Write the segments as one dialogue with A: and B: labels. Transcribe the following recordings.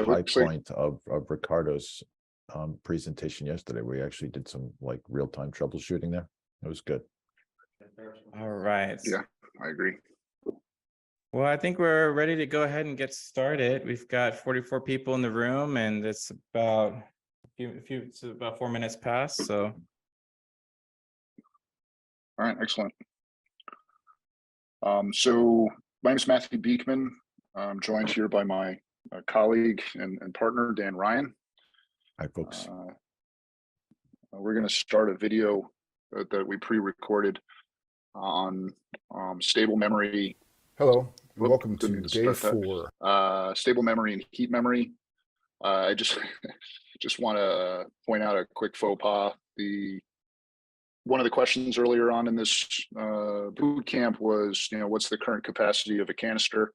A: a
B: it
A: high
B: looks like,
A: point of Ricardo's presentation yesterday. We actually did some like real-time troubleshooting there. It was good.
C: All right.
B: yeah, I agree.
C: Well, I think we're ready to go ahead and get started. We've got 44 people in the room, and it's about it's about 4 minutes past. So,
B: All right, excellent. So my name is Matthew Beekman. I'm joined here by my colleague and partner, Dan Ryan.
A: Hi, folks.
B: We're going to start a video that we pre-recorded on stable memory.
D: Hello, and welcome to
B: Didn't
D: day
B: start that.
D: 4.
B: Stable memory and heap memory. I just want to point out a quick faux pas. One of the questions earlier on in this boot camp was, what's the current capacity of a canister?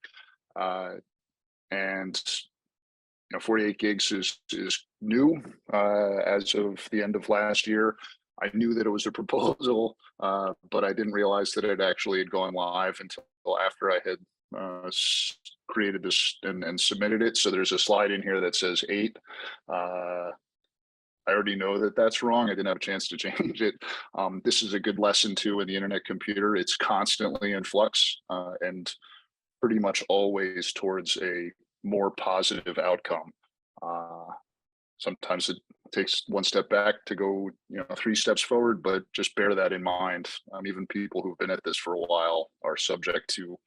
B: And 48 gigs is new as of the end of last year. I knew that it was a proposal, but I didn't realize that it actually had gone live until after I had created this and submitted it. So there's a slide in here that says 8. I already know that that's wrong. I didn't have a chance to change it. This is a good lesson too in the internet computer. It's constantly in flux and pretty much always towards a more positive outcome. Sometimes it takes one step back to go 3 steps forward, but just bear that in mind. Even people who've been at this for a while are subject to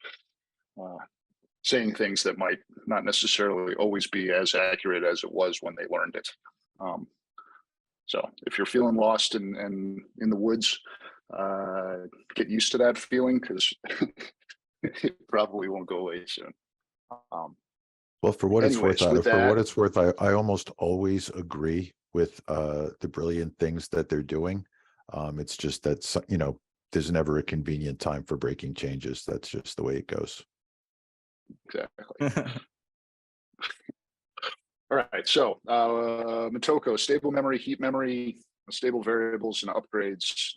B: saying things that might not necessarily always be as accurate as it was when they learned it. So if you're feeling lost and in the woods, get used to that feeling, because it probably won't go away soon.
A: Well, for what
B: anyways,
A: it's worth, I almost always agree with the brilliant things that they're doing. It's just that, there's never a convenient time for breaking changes. That's just the way it goes.
B: Exactly. All right, so Motoko, stable memory, heap memory, stable variables and upgrades.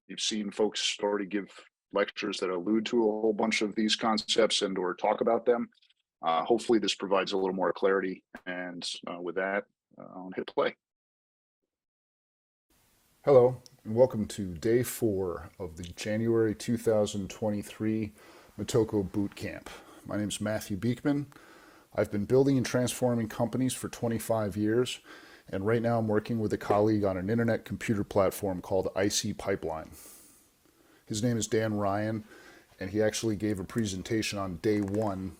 B: You've seen folks already give lectures that allude to a whole bunch of these concepts and or talk about them. Hopefully this provides a little more clarity, and with that, I'll hit play.
D: Hello, and welcome to day 4 of the January 2023 Motoko Bootcamp. My name is Matthew Beekman. I've been building and transforming companies for 25 years, and right now I'm working with a colleague on an internet computer platform called ICPipeline. His name is Dan Ryan, and he actually gave a presentation on day 1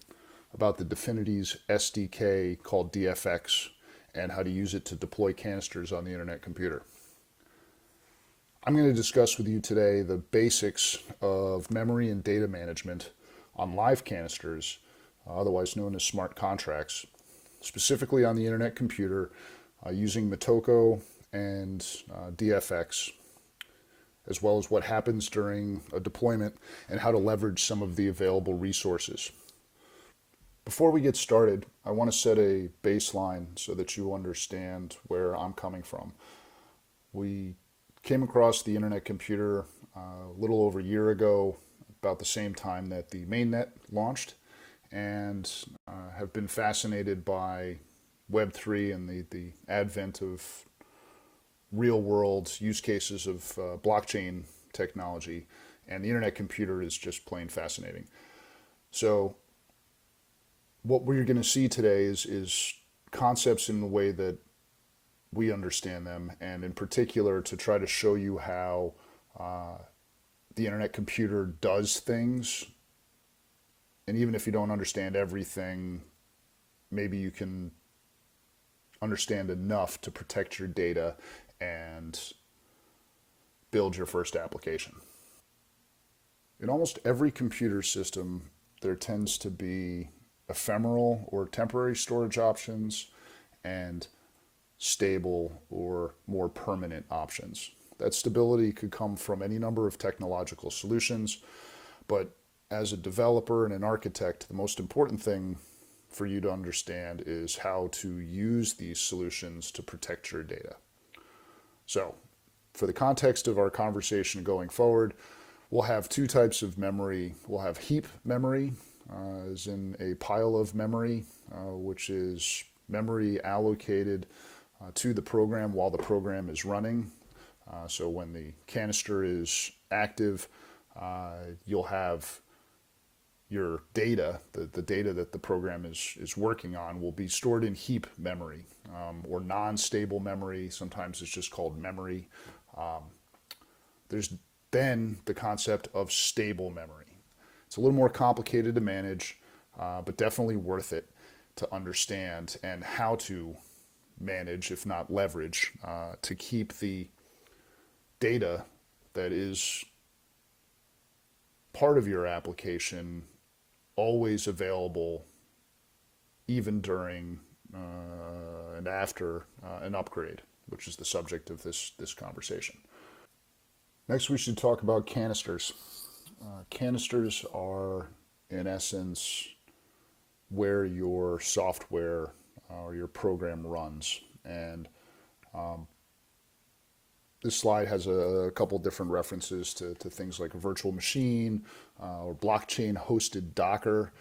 D: about the Definity's SDK called DFX and how to use it to deploy canisters on the internet computer. I'm going to discuss with you today the basics of memory and data management on live canisters, otherwise known as smart contracts, specifically on the internet computer using Motoko and DFX, as well as what happens during a deployment and how to leverage some of the available resources. Before we get started, I want to set a baseline so that you understand where I'm coming from. We came across the internet computer a little over a year ago, about the same time that the mainnet launched, and have been fascinated by Web3 and the advent of real-world use cases of blockchain technology, and the internet computer is just plain fascinating. So what we're going to see today is concepts in the way that we understand them, and in particular to try to show you how the internet computer does things. And even if you don't understand everything, maybe you can understand enough to protect your data and build your first application. In almost every computer system, there tends to be ephemeral or temporary storage options and stable or more permanent options. That stability could come from any number of technological solutions, but as a developer and an architect, the most important thing for you to understand is how to use these solutions to protect your data. So, for the context of our conversation going forward, we'll have 2 types of memory. We'll have heap memory, as in a pile of memory, which is memory allocated to the program while the program is running. So when the canister is active, you'll have your data, the data that the program is working on will be stored in heap memory or non-stable memory. Sometimes it's just called memory. There's then the concept of stable memory. It's a little more complicated to manage, but definitely worth it to understand and how to manage, if not leverage, to keep the data that is part of your application always available, even during and after an upgrade, which is the subject of this conversation. Next, we should talk about canisters. Canisters are, in essence, where your software or your program runs. And this slide has a couple different references to things like a virtual machine or blockchain hosted Docker.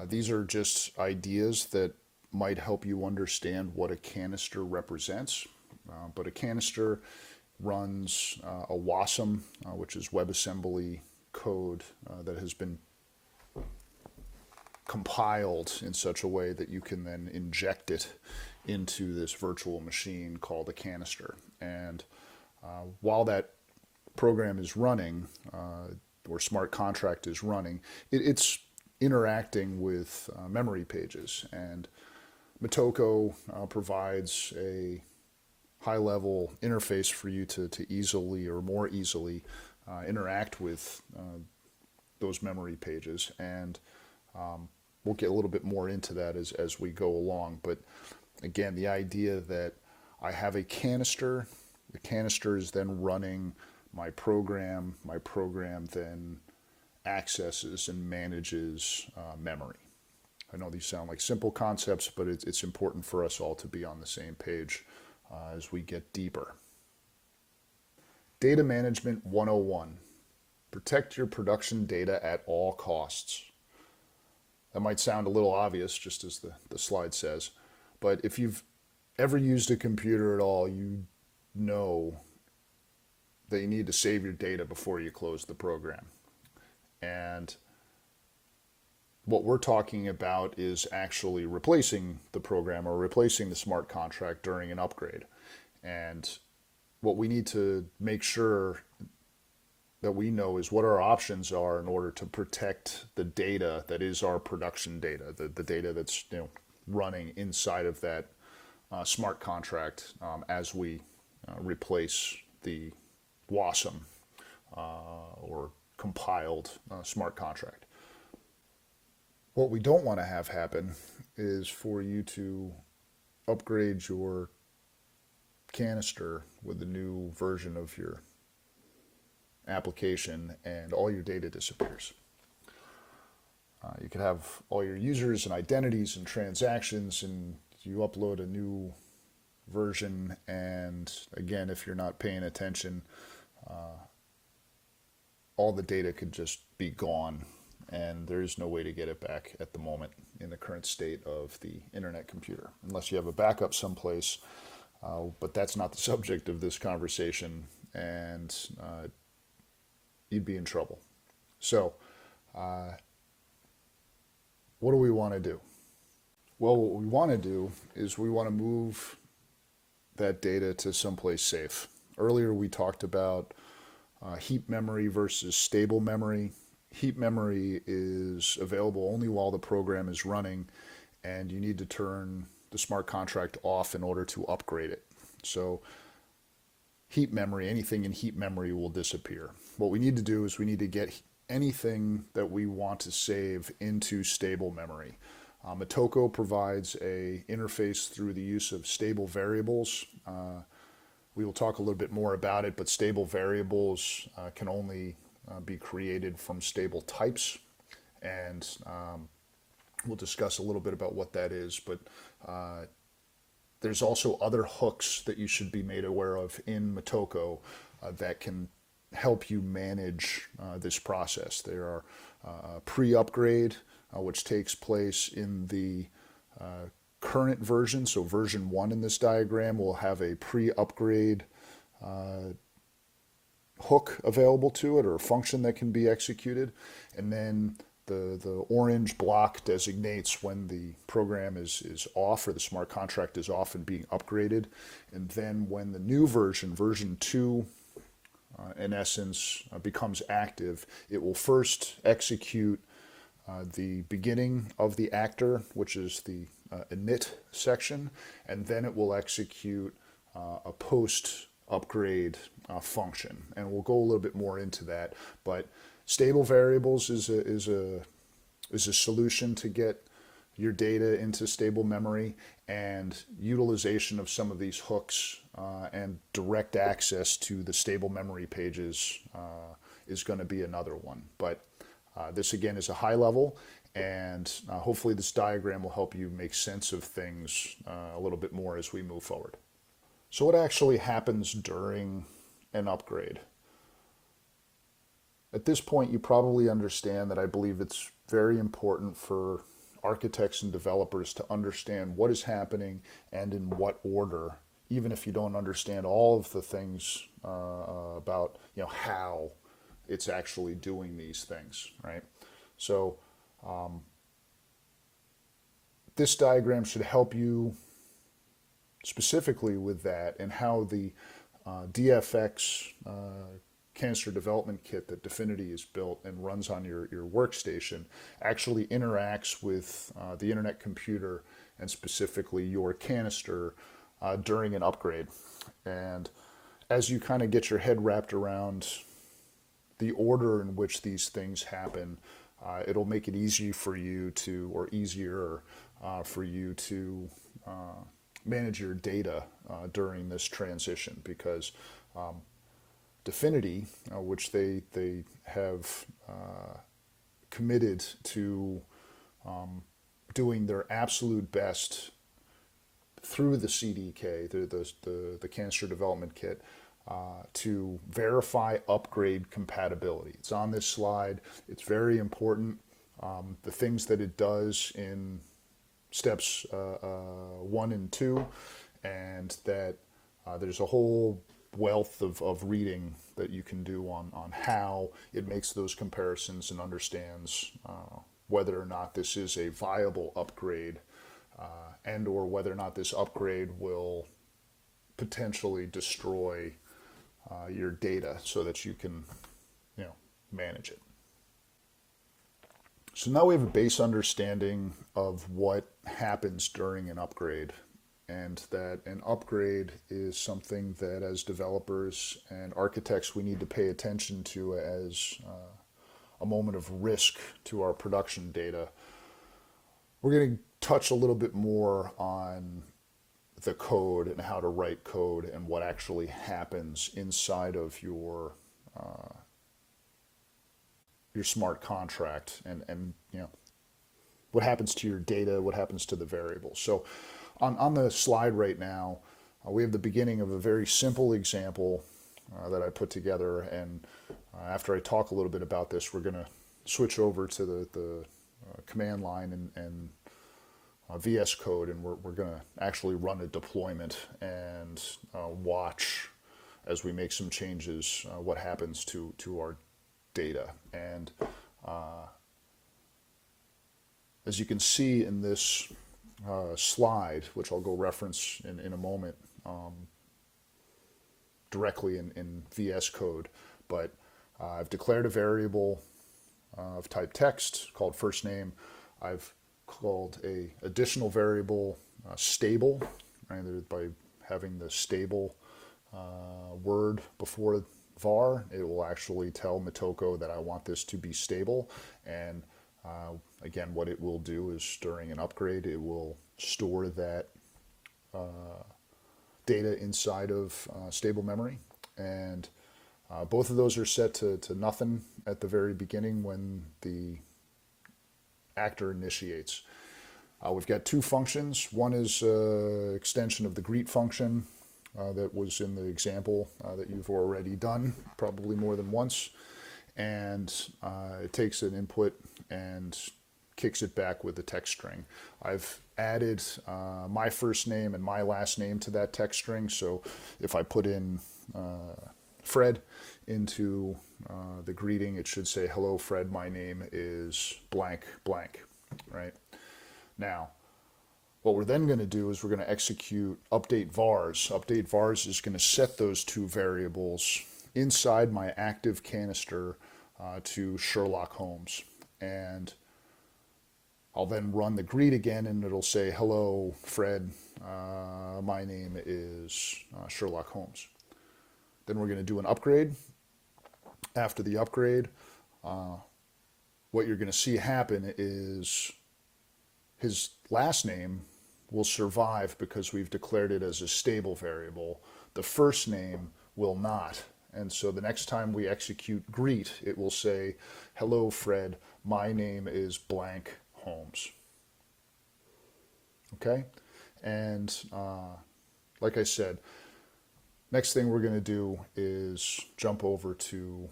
D: These are just ideas that might help you understand what a canister represents. But a canister runs a WASM, which is WebAssembly code that has been compiled in such a way that you can then inject it into this virtual machine called a canister. And while that program is running, or smart contract is running, it's interacting with memory pages. And Motoko provides a high-level interface for you to easily or more easily interact with those memory pages. And we'll get a little bit more into that as we go along. But again, the idea that I have a canister, the canister is then running my program then accesses and manages memory. I know these sound like simple concepts, but it's important for us all to be on the same page as we get deeper. Data Management 101. Protect your production data at all costs. That might sound a little obvious, just as the slide says, but if you've ever used a computer at all, you know that you need to save your data before you close the program. And what we're talking about is actually replacing the program or replacing the smart contract during an upgrade. And what we need to make sure that we know is what our options are in order to protect the data that is our production data, the data that's running inside of that smart contract as we replace the WASM or compiled smart contract. What we don't want to have happen is for you to upgrade your canister with the new version of your application and all your data disappears. You could have all your users and identities and transactions, and you upload a new version, and again, if you're not paying attention, all the data could just be gone, and there is no way to get it back at the moment in the current state of the internet computer, unless you have a backup someplace, but that's not the subject of this conversation, and you'd be in trouble. So what do we want to do? Well, what we want to do is we want to move that data to someplace safe. Earlier we talked about heap memory versus stable memory. Heap memory is available only while the program is running, and you need to turn the smart contract off in order to upgrade it. So heap memory, anything in heap memory will disappear. What we need to do is we need to get anything that we want to save into stable memory. Motoko provides a interface through the use of stable variables. We will talk a little bit more about it, but stable variables can only be created from stable types, and we'll discuss a little bit about what that is, but there's also other hooks that you should be made aware of in Motoko that can help you manage this process. There are pre-upgrade, which takes place in the current version, so version 1 in this diagram, will have a pre-upgrade hook available to it, or a function that can be executed. And then the orange block designates when the program is off, or the smart contract is off and being upgraded. And then when the new version, version 2, in essence, becomes active, it will first execute the beginning of the actor, which is the init section, and then it will execute a post-upgrade function. And we'll go a little bit more into that, but stable variables is a solution to get your data into stable memory, and utilization of some of these hooks and direct access to the stable memory pages is going to be another one. But this again is a high level, and hopefully this diagram will help you make sense of things a little bit more as we move forward. So what actually happens during an upgrade? At this point, you probably understand that I believe it's very important for architects and developers to understand what is happening and in what order, even if you don't understand all of the things about how it's actually doing these things, right? So this diagram should help you specifically with that, and how the DFX canister development kit that Dfinity has built and runs on your workstation actually interacts with the internet computer, and specifically your canister, during an upgrade. And as you kind of get your head wrapped around the order in which these things happen, it'll make it easier for you to manage your data during this transition, because Dfinity, which they have committed to doing their absolute best through the CDK, the Canister Development Kit, to verify upgrade compatibility. It's on this slide. It's very important. The things that it does in steps 1 and 2, and that there's a whole wealth of reading that you can do on how it makes those comparisons and understands whether or not this is a viable upgrade, and or whether or not this upgrade will potentially destroy your data, so that you can manage it. So now we have a base understanding of what happens during an upgrade, and that an upgrade is something that as developers and architects we need to pay attention to as a moment of risk to our production data. We're going to touch a little bit more on the code and how to write code and what actually happens inside of your smart contract, and what happens to your data, what happens to the variables. So on the slide right now, we have the beginning of a very simple example that I put together, and after I talk a little bit about this, we're going to switch over to the command line and VS Code, and we're going to actually run a deployment and watch as we make some changes what happens to our data. And as you can see in this slide, which I'll go reference in a moment, directly in VS Code, but I've declared a variable of type text called first name. I've called a additional variable stable, right? By having the stable word before var, it will actually tell Motoko that I want this to be stable. And again, what it will do is during an upgrade, it will store that data inside of stable memory. And both of those are set to nothing at the very beginning when the actor initiates. We've got two functions. One is extension of the greet function that was in the example that you've already done probably more than once, and it takes an input and kicks it back with a text string. I've added my first name and my last name to that text string. So if I put in Fred into the greeting, it should say, hello, Fred, my name is blank, blank, right? Now, what we're then going to do is we're going to execute update vars. Update vars is going to set those two variables inside my active canister to Sherlock Holmes. And I'll then run the greet again, and it'll say, hello, Fred, my name is Sherlock Holmes. Then we're going to do an upgrade. After the upgrade, what you're going to see happen is his last name will survive because we've declared it as a stable variable. The first name will not. And so the next time we execute greet, it will say, hello, Fred, my name is blank Holmes. Okay? And like I said, next thing we're going to do is jump over to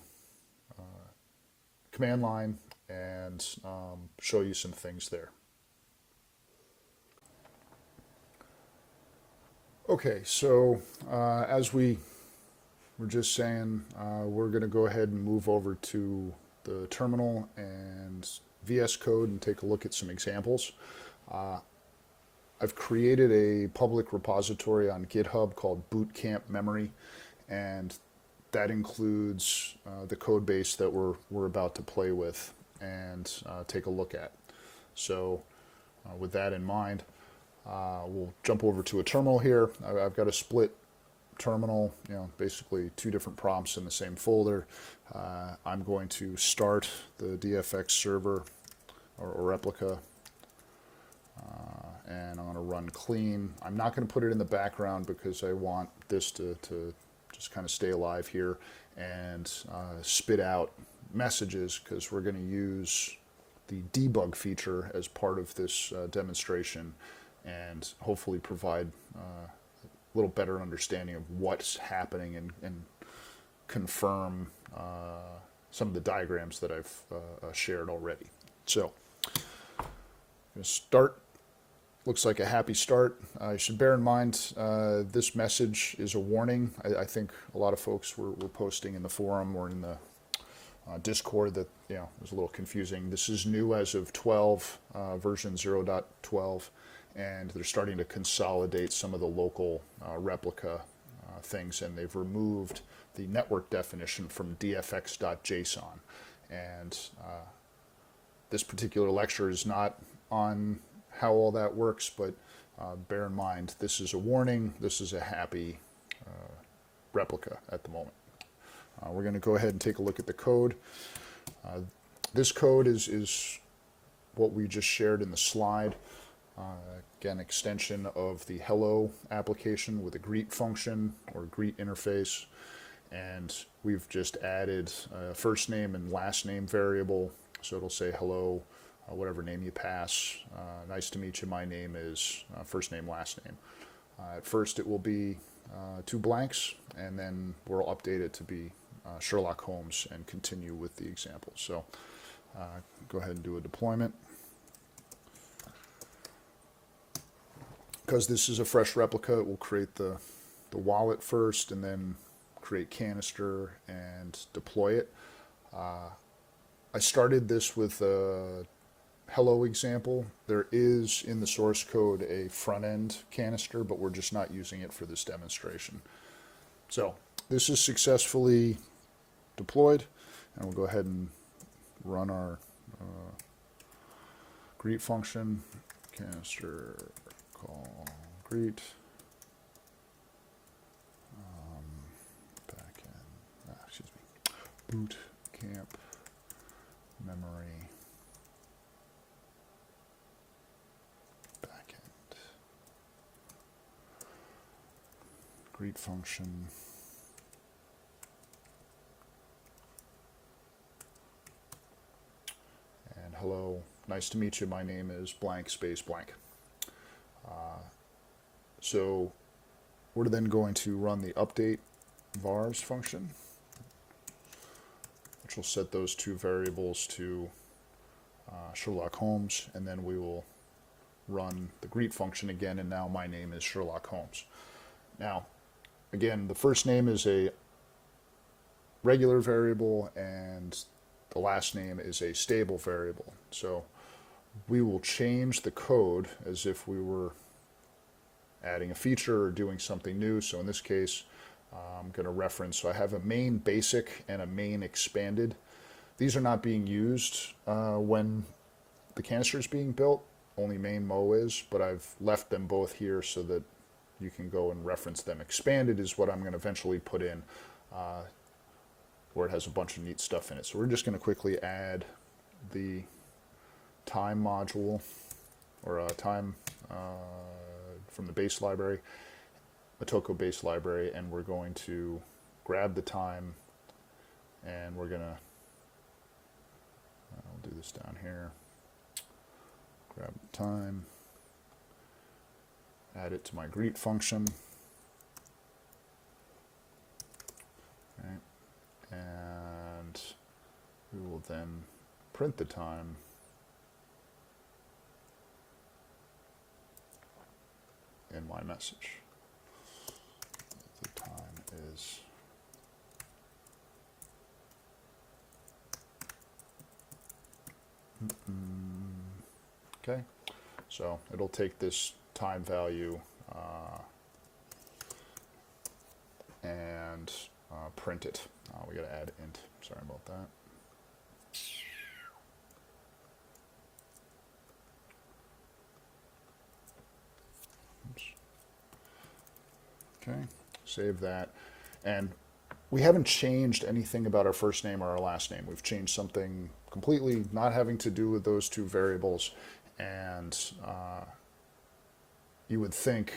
D: command line and show you some things there. Okay, so as we were just saying, we're going to go ahead and move over to the terminal and VS Code and take a look at some examples. I've created a public repository on GitHub called Bootcamp Memory, and that includes the code base that we're about to play with and take a look at. So with that in mind, we'll jump over to a terminal here. I've got a split terminal, basically two different prompts in the same folder. I'm going to start the DFX server or replica, and I'm going to run clean. I'm not going to put it in the background because I want this to just kind of stay alive here and spit out messages, because we're going to use the debug feature as part of this demonstration and hopefully provide a little better understanding of what's happening and confirm some of the diagrams that I've shared already. So, I'm going to start. Looks like a happy start. You should bear in mind this message is a warning. I think a lot of folks were posting in the forum or in the Discord that it was a little confusing. This is new as of 12, version 0.12, and they're starting to consolidate some of the local replica things, and they've removed the network definition from dfx.json. And this particular lecture is not on how all that works, but bear in mind this is a warning. This is a happy replica at the moment. We're going to go ahead and take a look at the code. This code is what we just shared in the slide. Again, extension of the hello application with a greet function or greet interface. And we've just added a first name and last name variable. So it'll say hello, whatever name you pass. Nice to meet you. My name is first name, last name. At first it will be two blanks, and then we'll update it to be Sherlock Holmes and continue with the example. So go ahead and do a deployment. Because this is a fresh replica, it will create the wallet first and then create canister and deploy it. I started this with a hello example. There is in the source code a front-end canister, but we're just not using it for this demonstration. So this is successfully deployed, and we'll go ahead and run our greet function, canister call greet, boot camp memory backend greet function. And hello, nice to meet you. My name is blank space blank. So we're then going to run the update vars function, which will set those two variables to Sherlock Holmes, and then we will run the greet function again, and now my name is Sherlock Holmes. Now, again, the first name is a regular variable, and the last name is a stable variable. So we will change the code as if we were adding a feature or doing something new. So in this case, I'm going to reference, so I have a main basic and a main expanded. These are not being used when the canister is being built, only main mo is, but I've left them both here so that you can go and reference them. Expanded is what I'm going to eventually put in, where it has a bunch of neat stuff in it. So we're just going to quickly add the time module, or time from the base library, Motoko base library, and we're going to grab the time, and we're going to, I'll do this down here, grab the time, add it to my greet function, okay, and we will then print the time in my message. The time is okay, so it'll take this time value and print it. We got to add int. Sorry about that. Oops. Okay, save that. And we haven't changed anything about our first name or our last name. We've changed something completely not having to do with those two variables. And you would think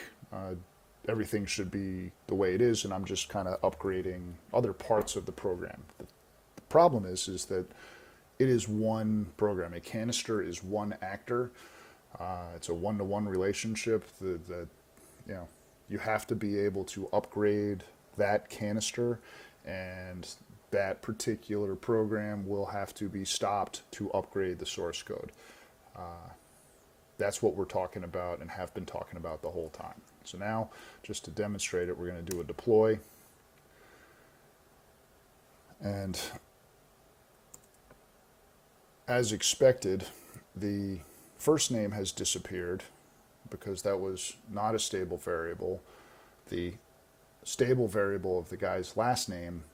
D: everything should be the way it is, and I'm just kind of upgrading other parts of the program. The problem is that it is one program. A canister is one actor. It's a one-to-one relationship. You have to be able to upgrade that canister, and that particular program will have to be stopped to upgrade the source code. That's what we're talking about and have been talking about the whole time. So now, just to demonstrate it, we're going to do a deploy. And as expected, the first name has disappeared because that was not a stable variable. The stable variable of the guy's last name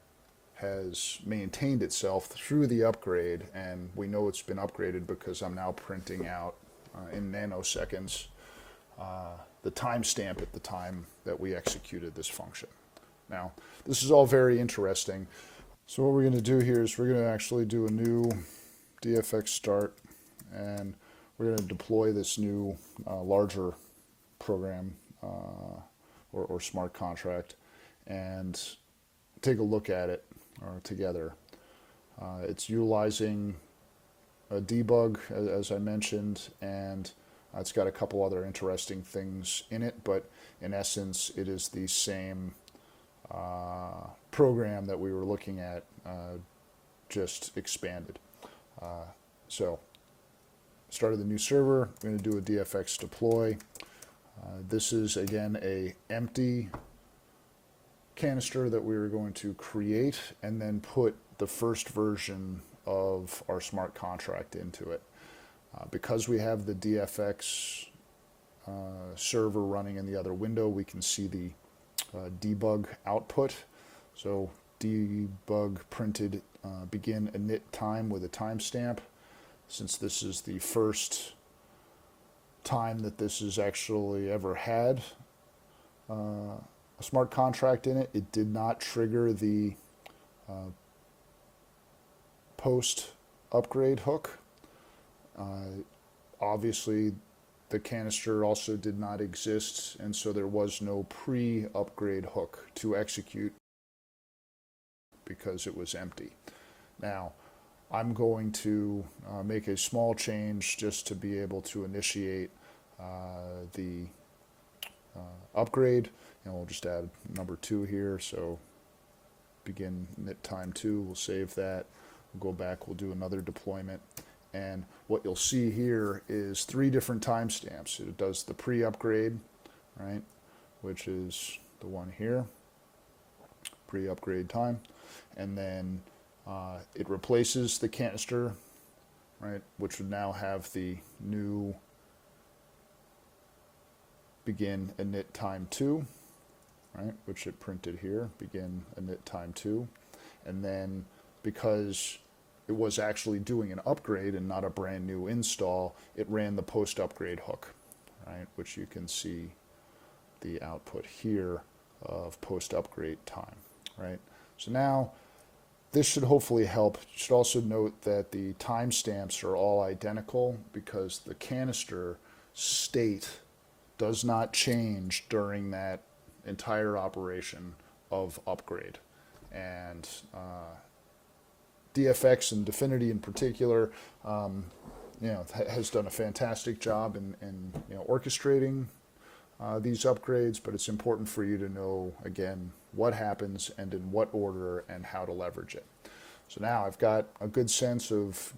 D: has maintained itself through the upgrade, and we know it's been upgraded because I'm now printing out in nanoseconds the timestamp at the time that we executed this function. Now, this is all very interesting. So what we're going to do here is we're going to actually do a new DFX start, and we're going to deploy this new larger program or smart contract and take a look at it together. It's utilizing a debug, as I mentioned, and it's got a couple other interesting things in it, but in essence, it is the same program that we were looking at, just expanded. So, started the new server. I'm going to do a DFX deploy. This is, again, a empty canister that we were going to create and then put the first version of our smart contract into it. Because we have the DFX server running in the other window, we can see the debug output. So debug printed begin init time with a timestamp. Since this is the first time that this has actually ever had a smart contract in it, it did not trigger the post upgrade hook. Obviously, the canister also did not exist, and so there was no pre-upgrade hook to execute because it was empty. Now, I'm going to make a small change just to be able to initiate the upgrade, and we'll just add number 2 here. So begin init time 2, we'll save that. We'll go back, we'll do another deployment, And what you'll see here is 3 different timestamps. It does the pre-upgrade, right, which is the one here, pre-upgrade time. And then it replaces the canister, right, which would now have the new begin init time 2, right, which it printed here, begin init time 2. And then because it was actually doing an upgrade and not a brand new install, it ran the post upgrade hook, right, which you can see the output here of post upgrade time, right? So now this should hopefully help. You should also note that the timestamps are all identical because the canister state does not change during that entire operation of upgrade. And DFX and Definity in particular, has done a fantastic job in orchestrating these upgrades, but it's important for you to know, again, what happens and in what order and how to leverage it. So now I've got a good sense of,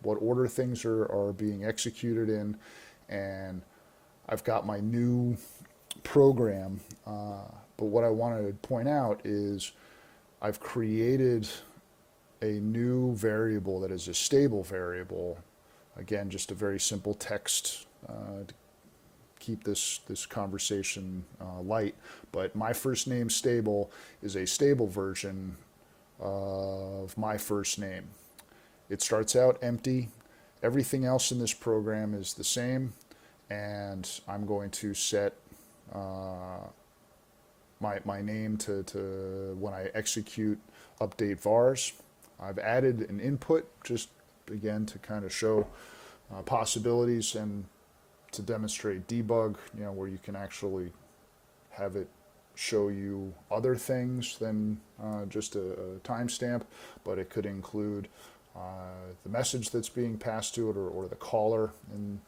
D: what order things are being executed in, and I've got my new program. But what I want to point out is I've created a new variable that is a stable variable. Again, just a very simple text to keep this conversation light. But my first name stable is a stable version of my first name. It starts out empty. Everything else in this program is the same. And I'm going to set my name to when I execute update vars. I've added an input just again to kind of show possibilities and to demonstrate debug, where you can actually have it show you other things than just a timestamp, but it could include the message that's being passed to it or the caller, in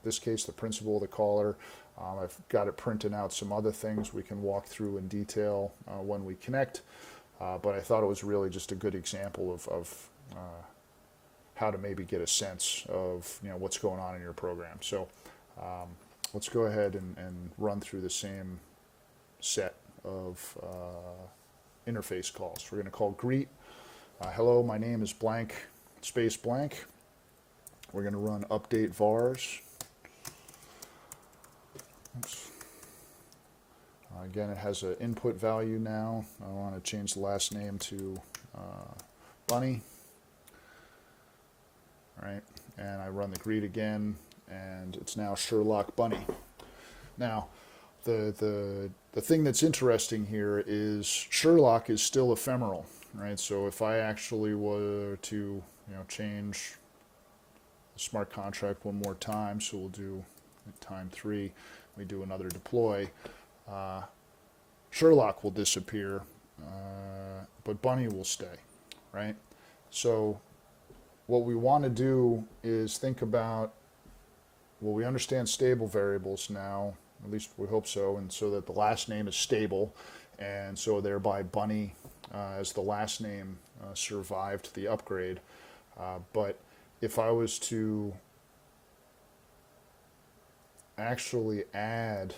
D: this case the principal of the caller. I've got it printing out some other things we can walk through in detail when we connect. But I thought it was really just a good example of how to maybe get a sense of what's going on in your program. So let's go ahead and run through the same set of interface calls. We're going to call greet. Hello, my name is blank, space blank. We're going to run update vars. Oops. Again, it has an input value now. I want to change the last name to Bunny. All right, and I run the greet again, and it's now Sherlock Bunny. Now, the thing that's interesting here is Sherlock is still ephemeral, right? So if I actually were to change the smart contract one more time, so we'll do time 3, we do another deploy. Sherlock will disappear, but Bunny will stay, right? So what we want to do is think about, well, we understand stable variables now, at least we hope so, and so that the last name is stable, and so thereby Bunny as the last name survived the upgrade. But if I was to actually add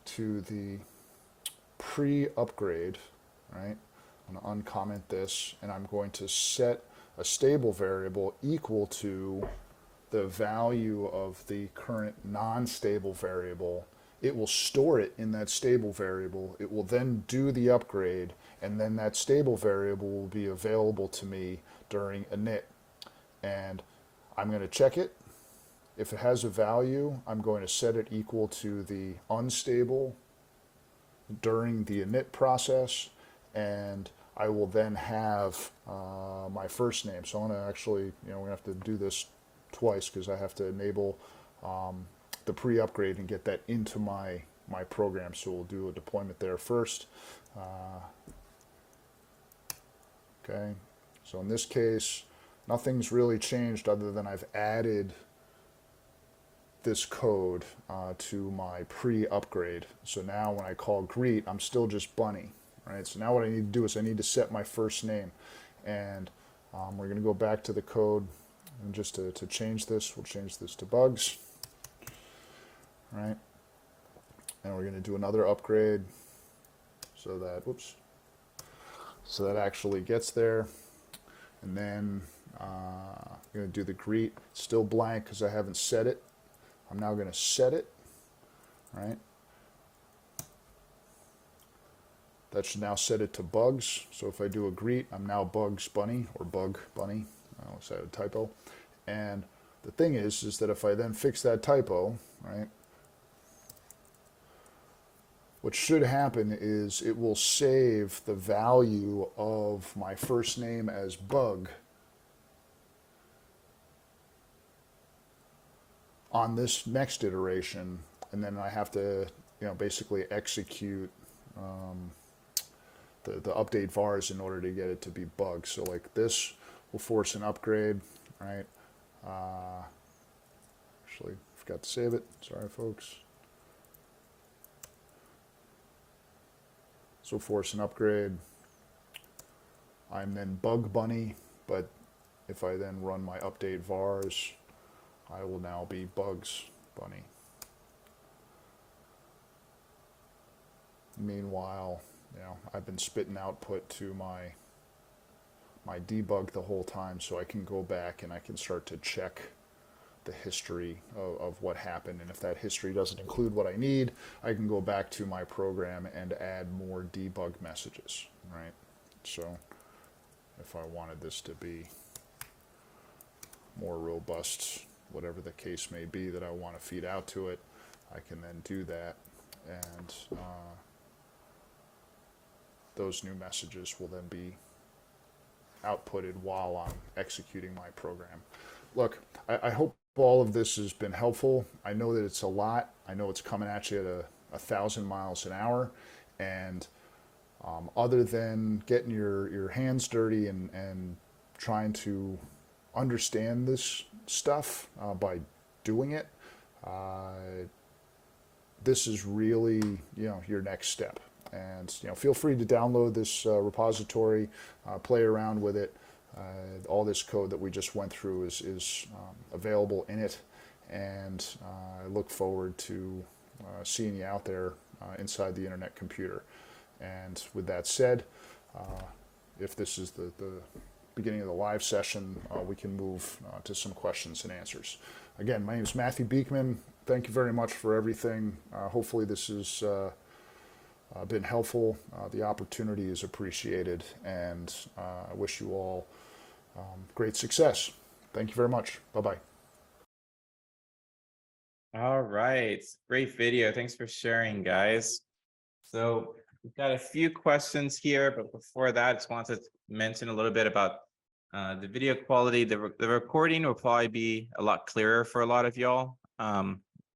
D: to the pre-upgrade, right? I'm going to uncomment this, and I'm going to set a stable variable equal to the value of the current non-stable variable. It will store it in that stable variable. It will then do the upgrade, and then that stable variable will be available to me during init. And I'm going to check it. If it has a value, I'm going to set it equal to the unstable during the init process, and I will then have my first name. So I'm going to actually, we're going to have to do this twice because I have to enable the pre-upgrade and get that into my program. So we'll do a deployment there first. Okay, so in this case, nothing's really changed other than I've added this code to my pre-upgrade. So now when I call greet, I'm still just Bunny, right? So now what I need to do is I need to set my first name, and We're going to go back to the code, and just to change this, we'll change this to bugs. Right? And we're going to do another upgrade so that, whoops, so that actually gets there. And then I'm going to do the greet. It's still blank because I haven't set it. I'm now going to set it, right? That should now set it to bugs. So if I do a greet, I'm now Bugs Bunny or Bug Bunny. I almost had a typo. And the thing is that if I then fix that typo, right, what should happen is it will save the value of my first name as Bug on this next iteration, and then I have to, basically execute the update vars in order to get it to be Bug. So like this will force an upgrade, right? Actually, forgot to save it. Sorry, folks. So force an upgrade. I'm then Bug Bunny, but if I then run my update vars, I will now be Bugs Bunny. Meanwhile, I've been spitting output to my debug the whole time, so I can go back and I can start to check the history of what happened. And if that history doesn't include what I need, I can go back to my program and add more debug messages, right? So if I wanted this to be more robust, whatever the case may be that I want to feed out to it, I can then do that, and those new messages will then be outputted while I'm executing my program. Look, I hope all of this has been helpful. I know that it's a lot. I know it's coming at you at 1,000 miles an hour, and other than getting your hands dirty and trying to understand this stuff by doing it, this is really your next step. And feel free to download this repository, play around with it. All this code that we just went through is available in it, and I look forward to seeing you out there inside the internet computer. And with that said, if this is the beginning of the live session, we can move to some questions and answers. Again, my name is Matthew Beekman. Thank you very much for everything. Hopefully this has been helpful. The opportunity is appreciated, and I wish you all great success. Thank you very much. Bye-bye.
C: All right, great video. Thanks for sharing, guys. So we've got a few questions here, but before that, I just wanted to mention a little bit about the video quality. The recording will probably be a lot clearer for a lot of y'all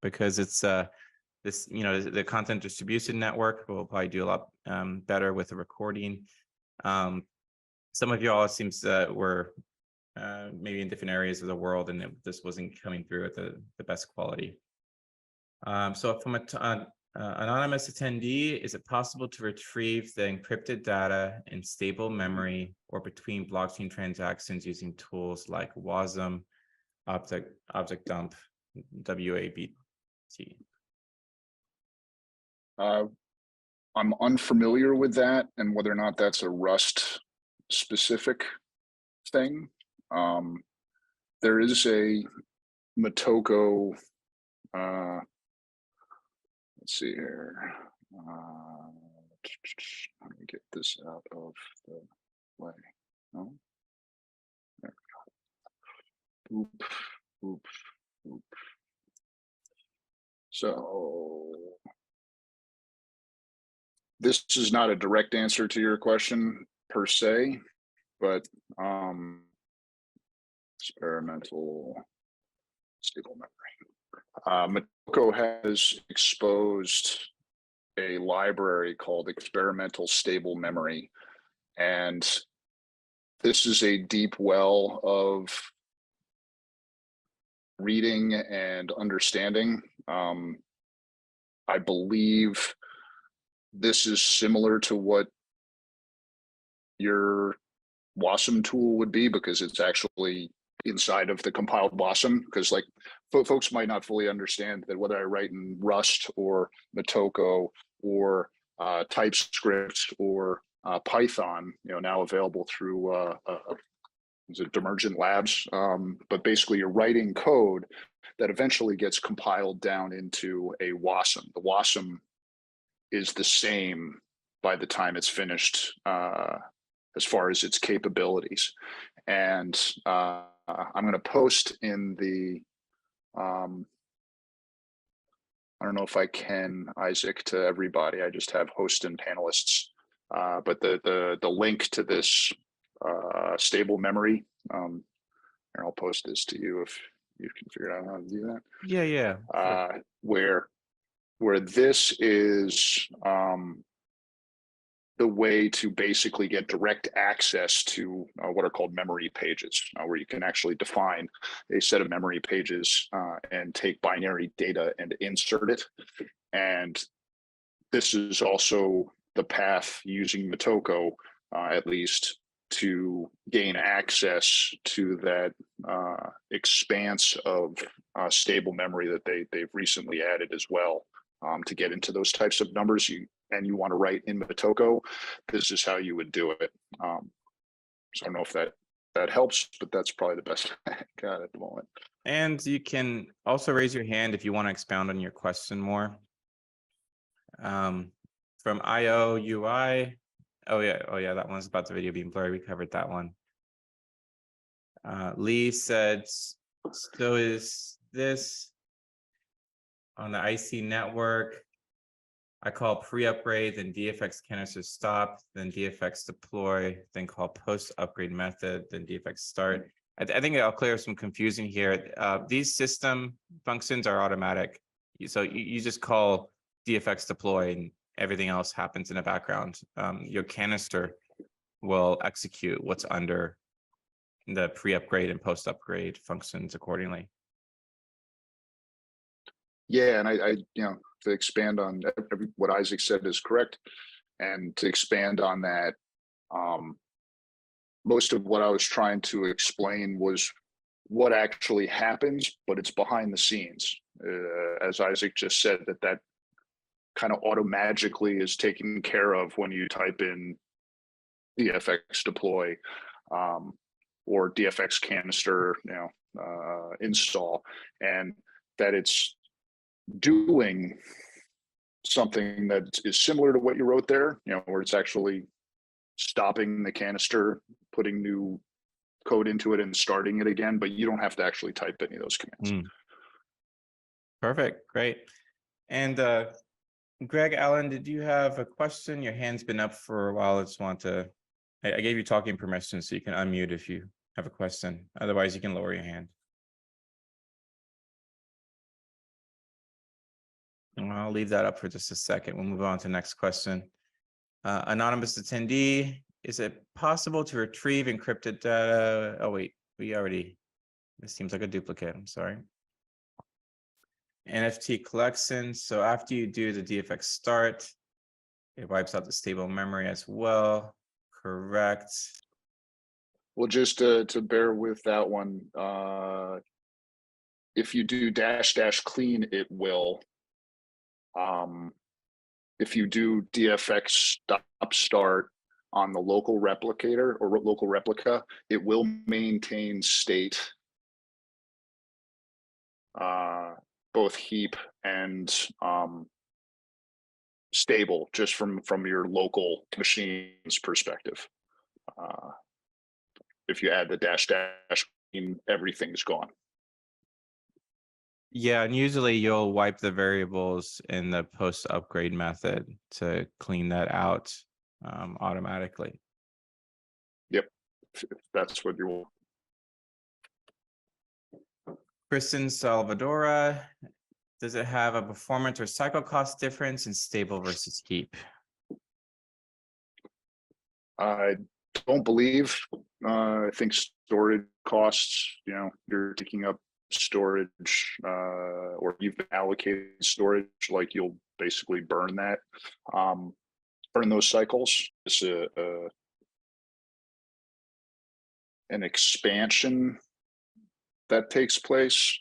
C: because it's this, the content distribution network will probably do a lot better with the recording. Some of y'all seems were maybe in different areas of the world, and this wasn't coming through at the best quality. So from an anonymous attendee, is it possible to retrieve the encrypted data in stable memory or between blockchain transactions using tools like WASM, object dump, WABT?
B: I'm unfamiliar with that and whether or not that's a Rust specific thing. There is a Motoko, let's see here. Let me get this out of the way. No? There we go. Boop, boop, boop. So this is not a direct answer to your question per se, but experimental stable memory. Motoko has exposed a library called experimental stable memory, and this is a deep well of reading and understanding. I believe this is similar to what you're WASM tool would be, because it's actually inside of the compiled WASM. Because like folks might not fully understand that whether I write in Rust or Motoko or TypeScript or Python, now available through is it Demergent Labs? But basically, you're writing code that eventually gets compiled down into a WASM. The WASM is the same by the time it's finished as far as its capabilities. And I'm going to post in the, I don't know if I can, Isaac, to everybody. I just have host and panelists. But the link to this stable memory, and I'll post this to you if you can figure out how to do that.
C: Yeah.
B: Where this is the way to basically get direct access to what are called memory pages, where you can actually define a set of memory pages and take binary data and insert it. And this is also the path using Motoko, at least, to gain access to that expanse of stable memory that they've recently added as well. To get into those types of numbers, you want to write in Motoko, this is how you would do it. So I don't know if that helps, but that's probably the best I got at the moment.
C: And you can also raise your hand if you want to expound on your question more. From IOUI. Oh yeah, that one's about the video being blurry. We covered that one. Lee said, so is this on the IC network? I call pre-upgrade, then DFX canister stop, then DFX deploy, then call post-upgrade method, then DFX start. I think I'll clear some confusion here. These system functions are automatic. So you just call DFX deploy and everything else happens in the background. Your canister will execute what's under the pre-upgrade and post-upgrade functions accordingly.
B: Yeah, and I to expand on what Isaac said is correct, and to expand on that, most of what I was trying to explain was what actually happens, but it's behind the scenes. As Isaac just said, that kind of automagically is taken care of when you type in DFX deploy or DFX canister, install, and that it's doing something that is similar to what you wrote there, where it's actually stopping the canister, putting new code into it and starting it again, but you don't have to actually type any of those commands.
C: Perfect, great. And Greg Allen, did you have a question? Your hand's been up for a while. I just want to, I gave you talking permission, so you can unmute if you have a question. Otherwise, you can lower your hand. And I'll leave that up for just a second. We'll move on to the next question. Anonymous attendee, is it possible to retrieve encrypted data? Oh, wait, this seems like a duplicate. I'm sorry. NFT collection. So after you do the DFX start, it wipes out the stable memory as well. Correct.
B: Well, just to bear with that one, if you do -- clean, it will. If you do DFX start on the local replicator or local replica, it will maintain state, both heap and stable, just from your local machine's perspective. If you add the -- everything's gone.
C: Yeah, and usually you'll wipe the variables in the post upgrade method to clean that out automatically.
B: Yep, if that's what you want.
C: Kristen Salvadora, does it have a performance or cycle cost difference in stable versus heap?
B: I don't believe. I think storage costs, you're taking up storage, or you've allocated storage, like you'll basically burn that, burn those cycles. It's an expansion that takes place.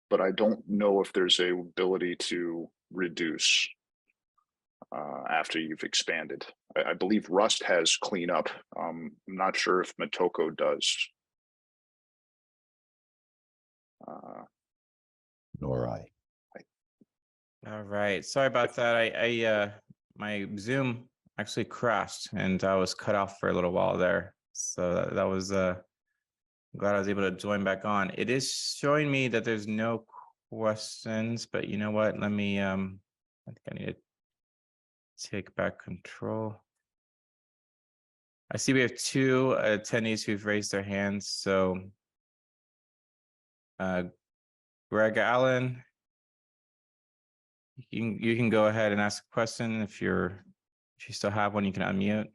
B: But I don't know if there's a ability to reduce after you've expanded. I believe Rust has cleanup. I'm not sure if Motoko does.
A: Nor I.
C: All right, sorry about that. I my Zoom actually crashed and I was cut off for a little while there. So that was I'm glad I was able to join back on. It is showing me that there's no questions, but you know what? Let me I think I need to take back control. I see we have 2 attendees who've raised their hands. So Greg Allen, you can go ahead and ask a question if you still have one. You can unmute.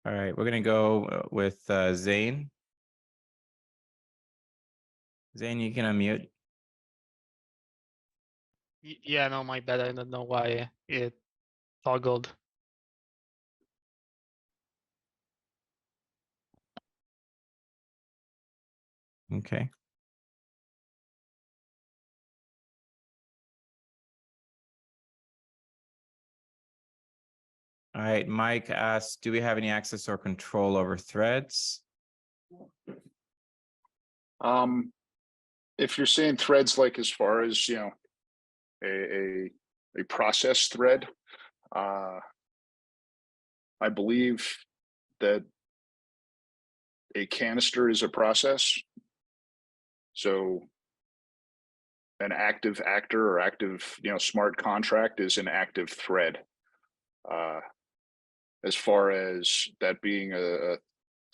C: All right, we're gonna go with Zane. Zane, you can unmute.
E: Yeah, no, my bad. I don't know why it toggled.
C: Okay. All right, Mike asks, do we have any access or control over threads?
B: If you're saying threads, like as far as, you know, a process thread, I believe that a canister is a process. So an active actor or active, you know, smart contract is an active thread. As far as that being a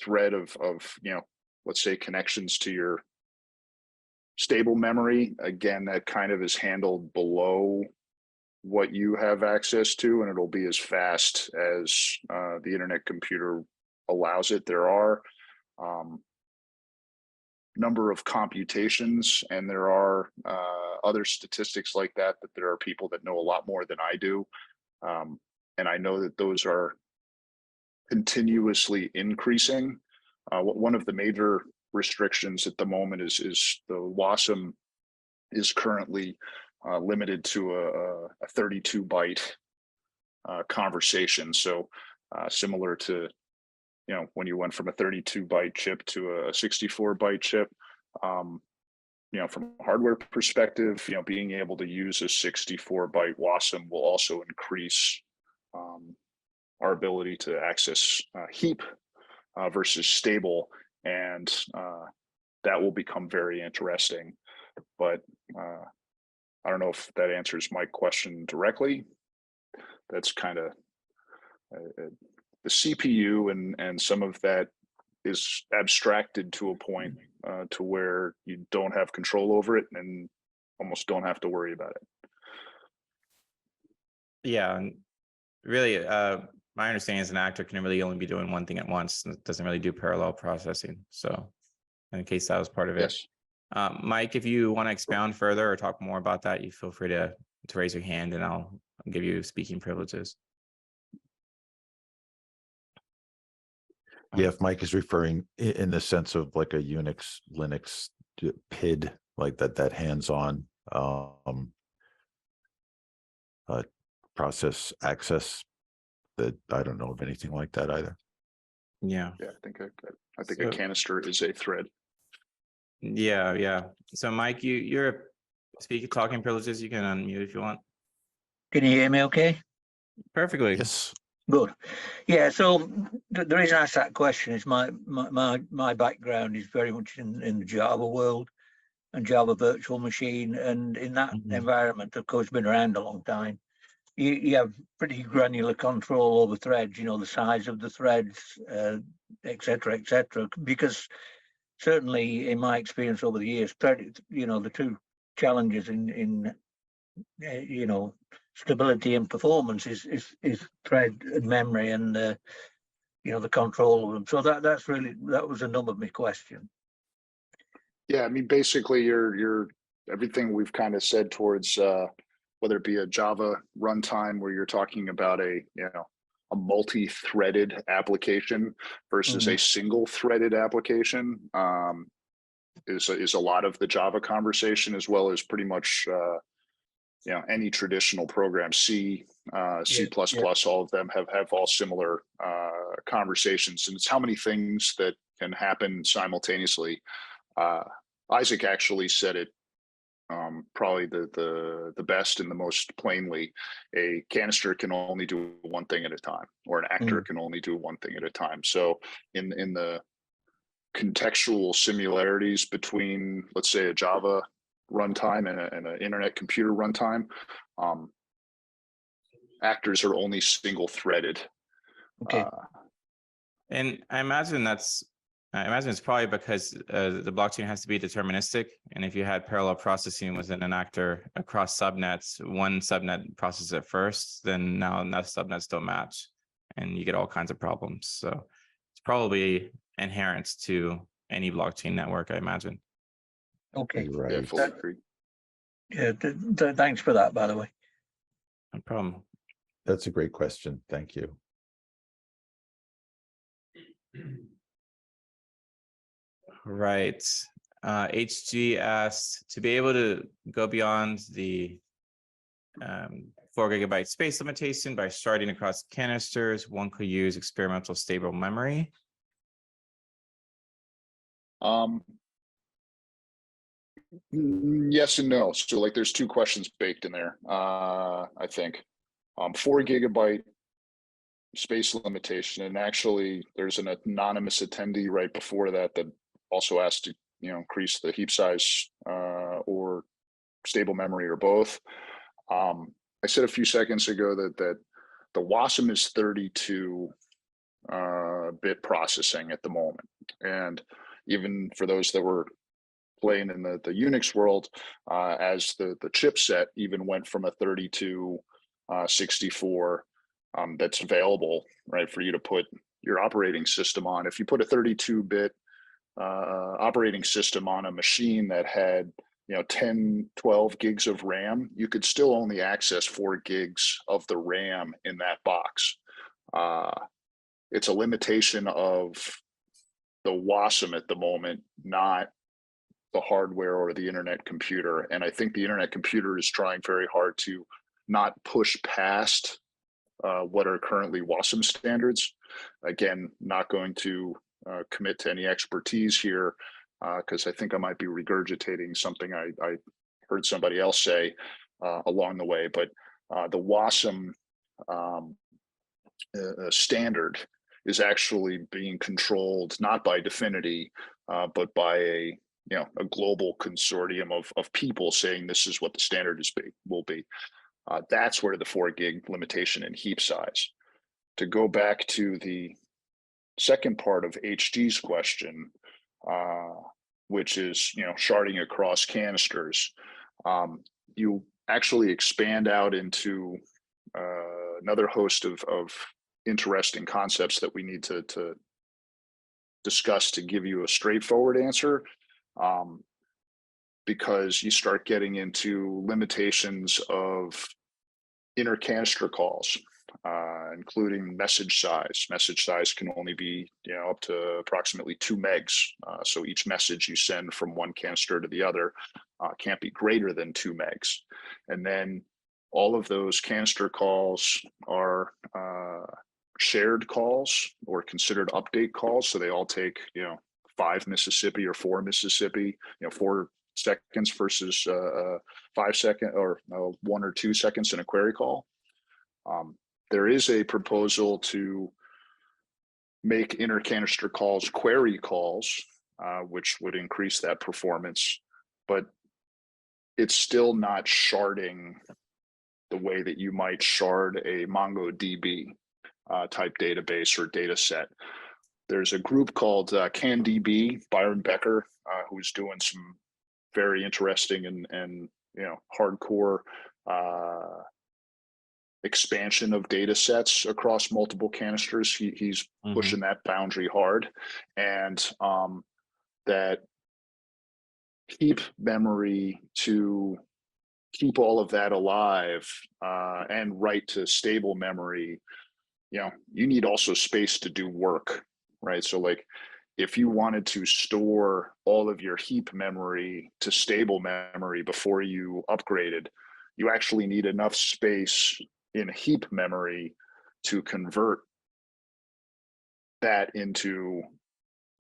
B: thread of, you know, let's say connections to your stable memory, again, that kind of is handled below what you have access to, and it'll be as fast as the internet computer allows it. There are number of computations, and there are other statistics like that there are people that know a lot more than I do, and I know that those are continuously increasing. One of the major restrictions at the moment is the WASM is currently limited to a 32 byte conversation. So similar to, you know, when you went from a 32 byte chip to a 64 byte chip, you know, from a hardware perspective, you know, being able to use a 64 byte WASM will also increase our ability to access Heap versus stable, and that will become very interesting. But I don't know if that answers my question directly. That's kind of the CPU and some of that is abstracted to a point to where you don't have control over it and almost don't have to worry about it.
C: Yeah, and really, my understanding is an actor can really only be doing one thing at once, and it doesn't really do parallel processing. So in case that was part of it.
B: Yes.
C: Mike, if you want to expound further or talk more about that, you feel free to raise your hand and I'll give you speaking privileges.
A: Yeah, if Mike is referring in the sense of like a Unix, Linux PID, like that hands-on process access, that I don't know of anything like that either.
C: Yeah.
B: Yeah, I think a canister is a thread.
C: Yeah. So Mike, you're speaking talking privileges. You can unmute if you want.
F: Can you hear me okay?
C: Perfectly.
A: Yes.
F: Good. Yeah, so the reason I asked that question is my background is very much in the Java world and Java virtual machine, and in that environment, of course, been around a long time. You have pretty granular control over threads, you know, the size of the threads, et cetera, because certainly in my experience over the years, you know, the two challenges in you know, stability and performance is thread and memory and you know, the control of them. So that was a number of my question.
B: Yeah, I mean, basically you're everything we've kind of said towards whether it be a Java runtime where you're talking about a a multi-threaded application versus a single threaded application is a lot of the Java conversation, as well as pretty much any traditional program, C, C++, all of them have all similar conversations, and it's how many things that can happen simultaneously. Isaac actually said it probably the best and the most plainly. A canister can only do one thing at a time, or an actor can only do one thing at a time. So in the contextual similarities between, let's say, a Java runtime and an internet computer runtime, actors are only single threaded.
F: Okay.
C: And I imagine it's probably because the blockchain has to be deterministic. And if you had parallel processing within an actor across subnets, one subnet processes it first, then now enough subnets don't match and you get all kinds of problems. So it's probably inherent to any blockchain network, I imagine.
F: Okay.
A: Right.
B: Yeah, fully agree.
F: Yeah. Thanks for that, by the way.
C: No problem.
A: That's a great question. Thank you.
C: Right. HG asked, to be able to go beyond the 4 GB space limitation by sharding across canisters, one could use experimental stable memory.
B: Yes and no. So like there's two questions baked in there. I think 4 GB space limitation, and actually there's an anonymous attendee right before that that also asked to increase the heap size or stable memory or both. I said a few seconds ago that the WASM is 32 bit processing at the moment, and even for those that were playing in the Unix world, as the chipset even went from a 32 64 that's available, right, for you to put your operating system on. If you put a 32-bit operating system on a machine that had 10, 12 gigs of RAM, you could still only access 4 gigs of the RAM in that box. It's a limitation of the WASM at the moment, not the hardware or the internet computer. And I think the internet computer is trying very hard to not push past what are currently WASM standards. Again, not going to commit to any expertise here, because I think I might be regurgitating something I heard somebody else say along the way. But the WASM standard is actually being controlled not by Dfinity, but by a global consortium of people saying this is what the standard will be. That's where the 4 gig limitation in heap size. To go back to the second part of HG's question, which is sharding across canisters, you actually expand out into another host of interesting concepts that we need to discuss to give you a straightforward answer, because you start getting into limitations of inner canister calls, including message size. Message size can only be up to approximately 2 megs. So each message you send from one canister to the other can't be greater than 2 megs. And then all of those canister calls are shared calls or considered update calls. So they all take 5 Mississippi or 4 Mississippi, 4 seconds versus 5 second or 1 or 2 seconds in a query call. There is a proposal to make inner canister calls query calls, which would increase that performance, but it's still not sharding the way that you might shard a MongoDB type database or data set. There's a group called CanDB, Byron Becker, who's doing some very interesting and hardcore expansion of data sets across multiple canisters. He's pushing that boundary hard, and that heap memory to keep all of that alive and write to stable memory, you need also space to do work, right? So like if you wanted to store all of your heap memory to stable memory before you upgraded, you actually need enough space in heap memory to convert that into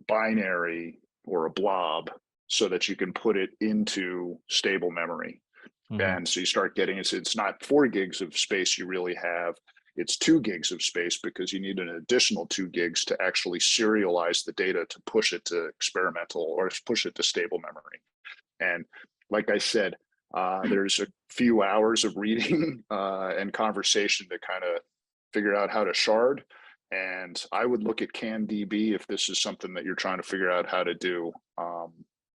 B: binary or a blob so that you can put it into stable memory. And so you start getting, it's not 4 gigs of space you really have, it's 2 gigs of space because you need an additional 2 gigs to actually serialize the data to push it to experimental or push it to stable memory. And like I said, there's a few hours of reading and conversation to kind of figure out how to shard. And I would look at CanDB if this is something that you're trying to figure out how to do,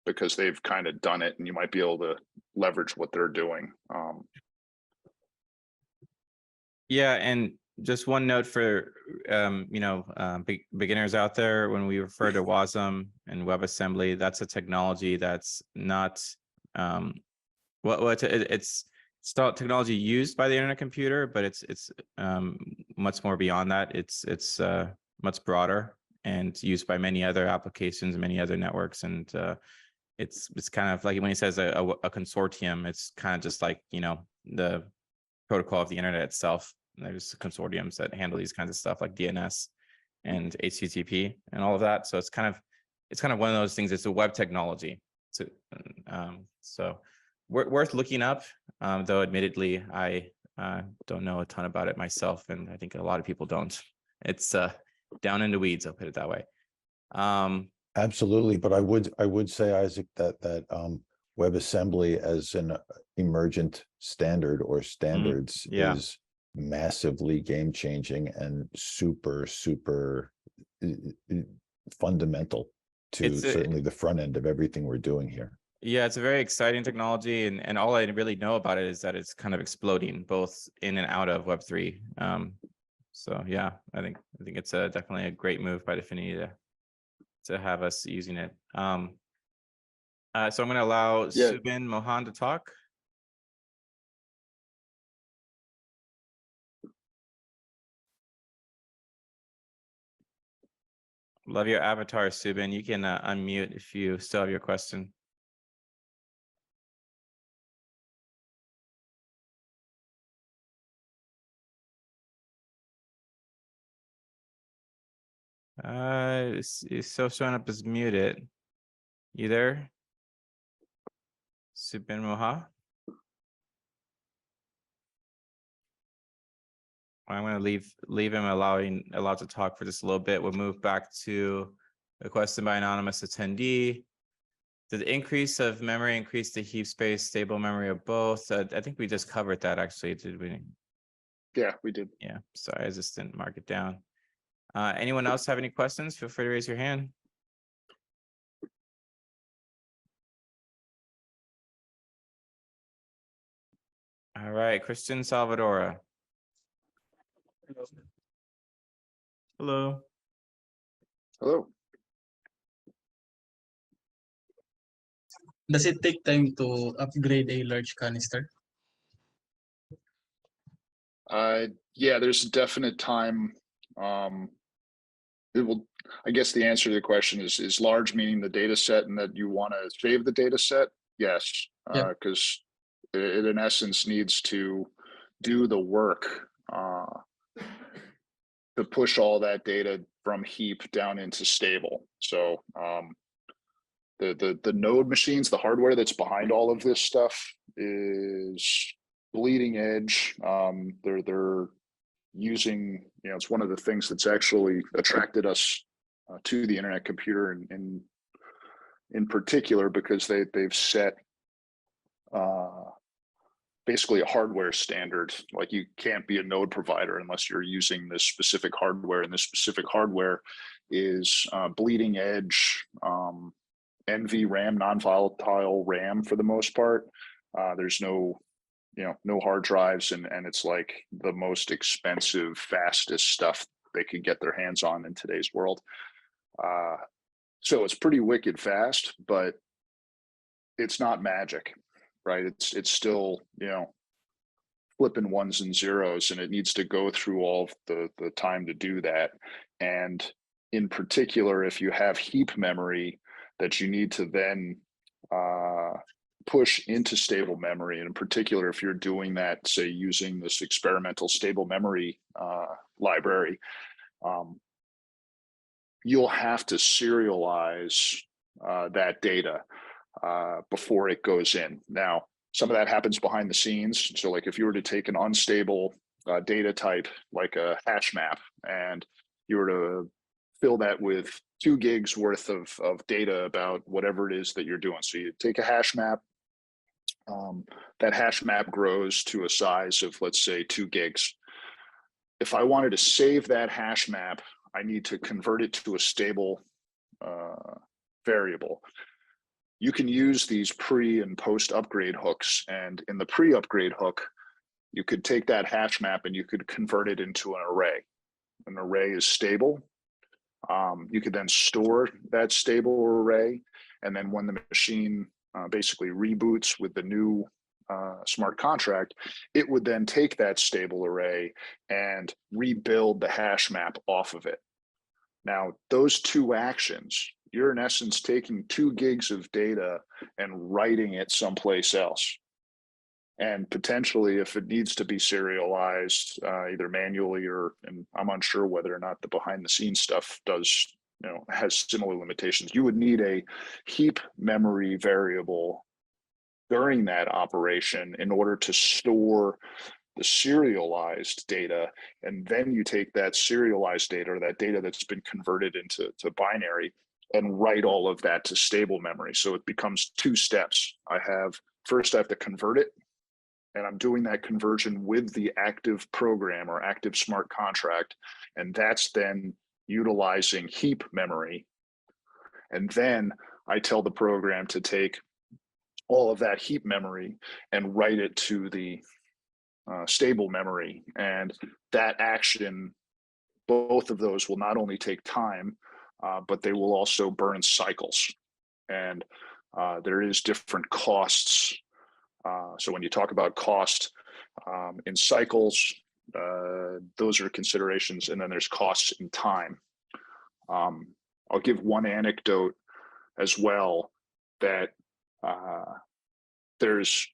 B: because they've kind of done it and you might be able to leverage what they're doing.
C: Yeah, and just one note for beginners out there, when we refer to WASM and WebAssembly, that's a technology that's not it's still technology used by the internet computer, but it's much more beyond that. It's much broader and used by many other applications, many other networks, and it's kind of like when he says a consortium, it's kind of just like the protocol of the internet itself. There's consortiums that handle these kinds of stuff like DNS and HTTP and all of that. So it's kind of one of those things. It's a web technology. So worth looking up, though admittedly I don't know a ton about it myself, and I think a lot of people don't. It's down in the weeds, I'll put it that way.
A: Absolutely, but I would say, Isaac, that WebAssembly as an emergent standard or standards is massively game changing and super fundamental to certainly the front end of everything we're doing here.
C: Yeah, it's a very exciting technology, and all I really know about it is that it's kind of exploding both in and out of Web3. So yeah, I think it's definitely a great move by Dfinity to have us using it. So I'm going to allow Subin Mohan to talk. Love your avatar, Subin. You can unmute if you still have your question. It's still showing up as muted. You there? Subin Mohan? I'm going to leave him allowed to talk for just a little bit. We'll move back to a question by anonymous attendee. Did the increase of memory increase the heap space, stable memory, or both? I think we just covered that actually, did we?
B: Yeah, we did.
C: Yeah, sorry, I just didn't mark it down. Anyone else have any questions? Feel free to raise your hand. All right, Christian Salvadora. Hello.
B: Hello.
G: Does it take time to upgrade a large canister?
B: Yeah, there's a definite time. It will, I guess the answer to the question is large meaning the data set and that you want to save the data set? Yes, because it in essence needs to do the work to push all that data from heap down into stable. So the node machines, the hardware that's behind all of this stuff is bleeding edge. They're using, it's one of the things that's actually attracted us to the internet computer in particular, because they've set basically a hardware standard. Like you can't be a node provider unless you're using this specific hardware, and this specific hardware is bleeding edge NVRAM, non-volatile RAM for the most part. There's no hard drives, and it's like the most expensive, fastest stuff they could get their hands on in today's world. So it's pretty wicked fast, but it's not magic, right? It's still, flipping ones and zeros, and it needs to go through all of the time to do that. And in particular, if you have heap memory that you need to then push into stable memory, and in particular, if you're doing that, say, using this experimental stable memory library, you'll have to serialize that data before it goes in. Now, some of that happens behind the scenes. So like if you were to take an unstable data type, like a hash map, and you were to fill that with 2 gigs worth of data about whatever it is that you're doing. So you take a hash map, that hash map grows to a size of, let's say, 2 gigs. If I wanted to save that hash map, I need to convert it to a stable variable. You can use these pre and post upgrade hooks. And in the pre upgrade hook, you could take that hash map and you could convert it into an array. An array is stable. You could then store that stable array. And then when the machine basically reboots with the new smart contract, it would then take that stable array and rebuild the hash map off of it. Now, those 2 actions, you're in essence taking 2 gigs of data and writing it someplace else. And potentially, if it needs to be serialized, either manually or, and I'm unsure whether or not the behind the scenes stuff does, has similar limitations, you would need a heap memory variable during that operation in order to store the serialized data. And then you take that serialized data, or that data that's been converted into binary, and write all of that to stable memory. So it becomes 2 steps. First I have to convert it, and I'm doing that conversion with the active program or active smart contract. And that's then utilizing heap memory. And then I tell the program to take all of that heap memory and write it to the stable memory. And that action, both of those will not only take time, but they will also burn cycles. And there is different costs. So when you talk about cost in cycles, those are considerations. And then there's costs in time. I'll give one anecdote as well, that there's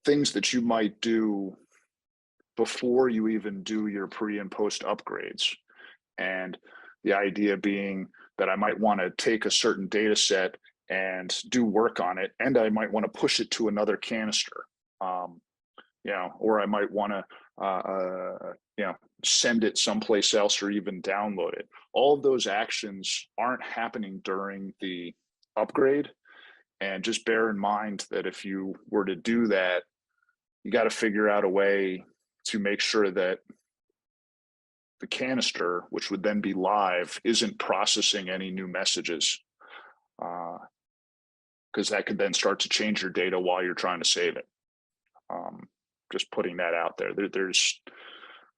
B: things that you might do before you even do your pre and post upgrades. And the idea being that I might want to take a certain data set and do work on it, and I might want to push it to another canister, or I might want to, send it someplace else or even download it. All of those actions aren't happening during the upgrade. And just bear in mind that if you were to do that, you got to figure out a way to make sure that the canister, which would then be live, isn't processing any new messages, because that could then start to change your data while you're trying to save it. Just putting that out there. There's,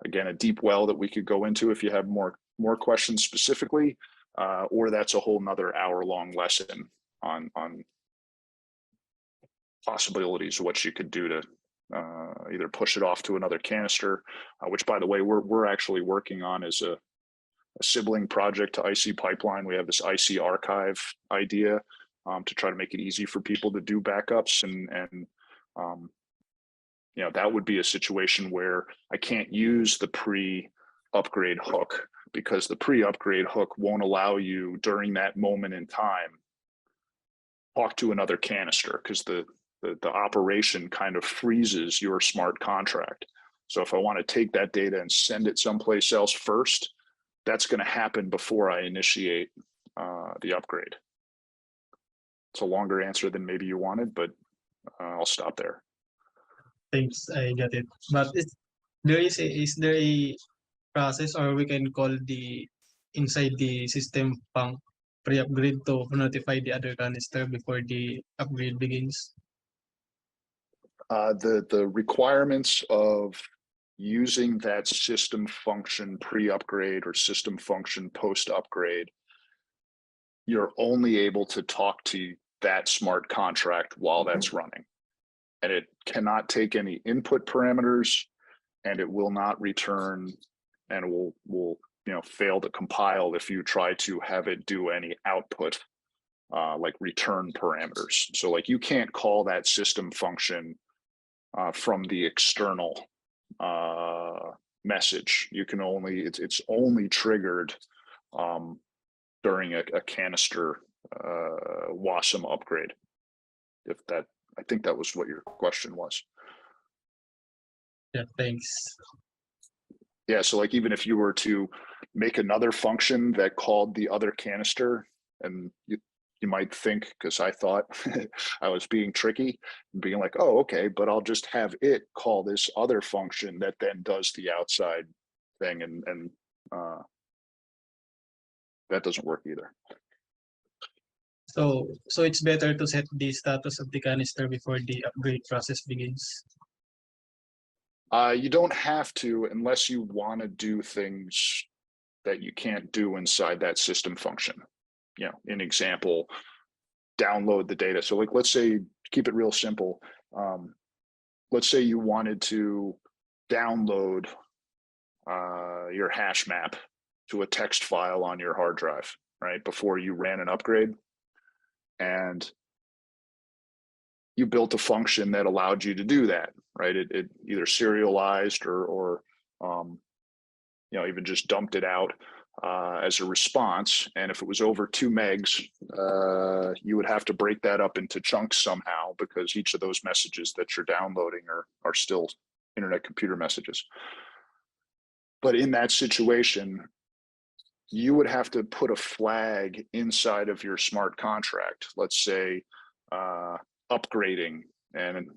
B: again, a deep well that we could go into if you have more questions specifically, or that's a whole nother hour-long lesson on possibilities of what you could do to either push it off to another canister, which, by the way, we're actually working on as a sibling project to ICPipeline. We have this IC archive idea to try to make it easy for people to do backups, and that would be a situation where I can't use the pre-upgrade hook, because the pre-upgrade hook won't allow you during that moment in time talk to another canister, because the operation kind of freezes your smart contract. So if I want to take that data and send it someplace else first, that's going to happen before I initiate the upgrade. It's a longer answer than maybe you wanted, but I'll stop there.
G: Thanks, I got it. But is there a process, or we can call inside the system func pre-upgrade to notify the other canister before the upgrade begins?
B: The requirements of using that system function pre-upgrade or system function post-upgrade, you're only able to talk to that smart contract while that's running. And it cannot take any input parameters, and it will not return, and it will fail to compile if you try to have it do any output like return parameters. So like you can't call that system function from the external message. You can only, it's only triggered during a canister WASM upgrade. If that, I think that was what your question was.
G: Yeah, thanks.
B: Yeah, so like even if you were to make another function that called the other canister, and you might think, because I thought I was being tricky, being like, oh, okay, but I'll just have it call this other function that then does the outside thing, and that doesn't work either.
G: So it's better to set the status of the canister before the upgrade process begins.
B: You don't have to unless you want to do things that you can't do inside that system function. An example, download the data. So like, let's say, keep it real simple. Let's say you wanted to download your hash map to a text file on your hard drive, right? Before you ran an upgrade. And you built a function that allowed you to do that, right? It either serialized or even just dumped it out as a response. And if it was over 2 megs, you would have to break that up into chunks somehow, because each of those messages that you're downloading are still internet computer messages. But in that situation, you would have to put a flag inside of your smart contract. Let's say upgrading, and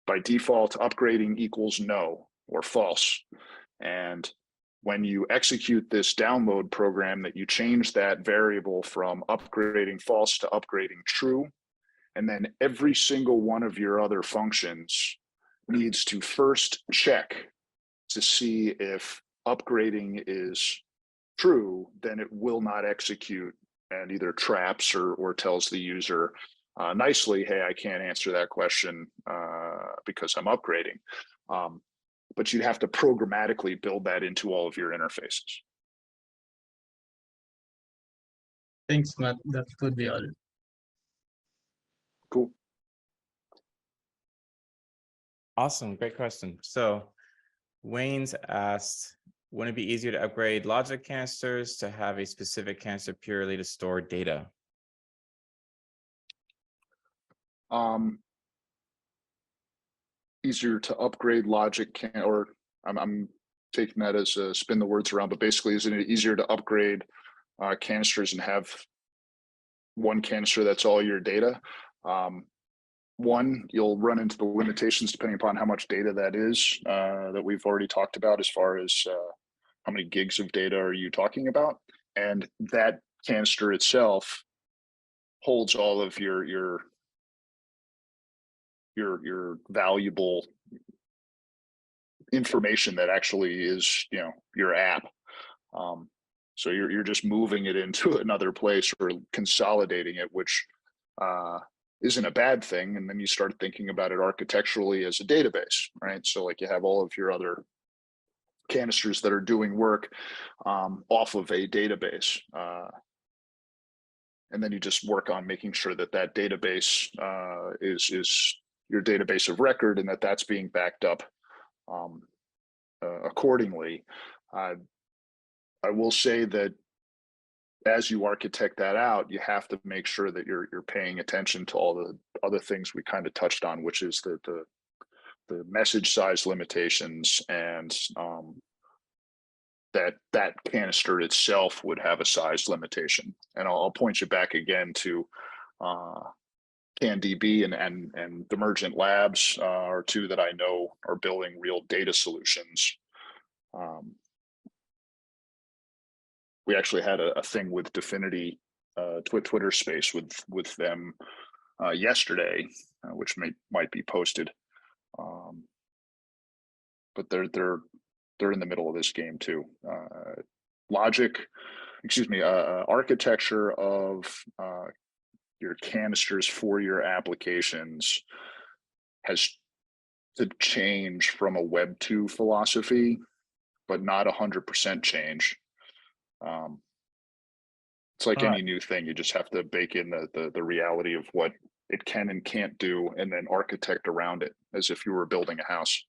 B: by default, upgrading equals no or false. And when you execute this download program, that you change that variable from upgrading false to upgrading true. And then every single one of your other functions needs to first check to see if upgrading is true, then it will not execute, and either traps or tells the user nicely, hey, I can't answer that question because I'm upgrading. But you'd have to programmatically build that into all of your interfaces.
G: Thanks, Matt. That would be all.
B: Cool.
C: Awesome, great question. So Wayne's asked, wouldn't it be easier to upgrade logic canisters to have a specific canister purely to store data?
B: Easier to upgrade logic or I'm taking that as a spin the words around, but basically, isn't it easier to upgrade canisters and have one canister that's all your data? One, you'll run into the limitations depending upon how much data that is that we've already talked about, as far as how many gigs of data are you talking about, and that canister itself holds all of your valuable information that actually is your app. So you're just moving it into another place or consolidating it, which isn't a bad thing. And then you start thinking about it architecturally as a database, right? So like you have all of your other canisters that are doing work off of a database. And then you just work on making sure that that database is your database of record, and that's being backed up accordingly. I will say that as you architect that out, you have to make sure that you're paying attention to all the other things we kind of touched on, which is the message size limitations, and that canister itself would have a size limitation. And I'll point you back again to CanDB and Emergent Labs are two that I know are building real data solutions. We actually had a thing with Definity Twitter space with them yesterday, which might be posted. But they're in the middle of this game too. Architecture of your canisters for your applications has to change from a Web 2 philosophy, but not 100% change. It's like any new thing, you just have to bake in the reality of what it can and can't do, and then architect around it as if you were building a house.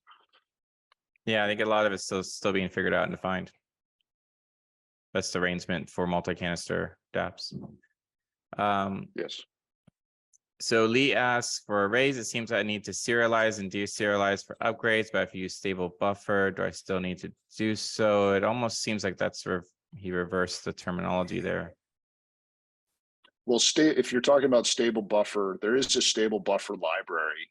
C: Yeah, I think a lot of it's still being figured out and defined. Best arrangement for multi-canister dApps.
B: Yes.
C: So Lee asks, for arrays, it seems I need to serialize and deserialize for upgrades, but if you use stable buffer, do I still need to do so? It almost seems like that's he reversed the terminology there.
B: Well, if you're talking about stable buffer, there is a stable buffer library,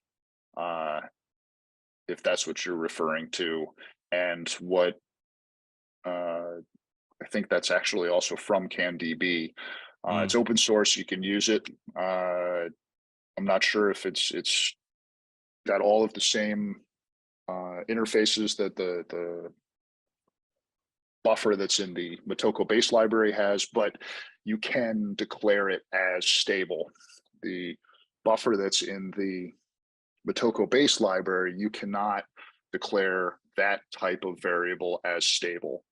B: if that's what you're referring to. And what I think that's actually also from CanDB. It's open source, you can use it. I'm not sure if it's got all of the same interfaces that the buffer that's in the Motoko base library has, but you can declare it as stable. The buffer that's in the Motoko base library, you cannot declare that type of variable as stable,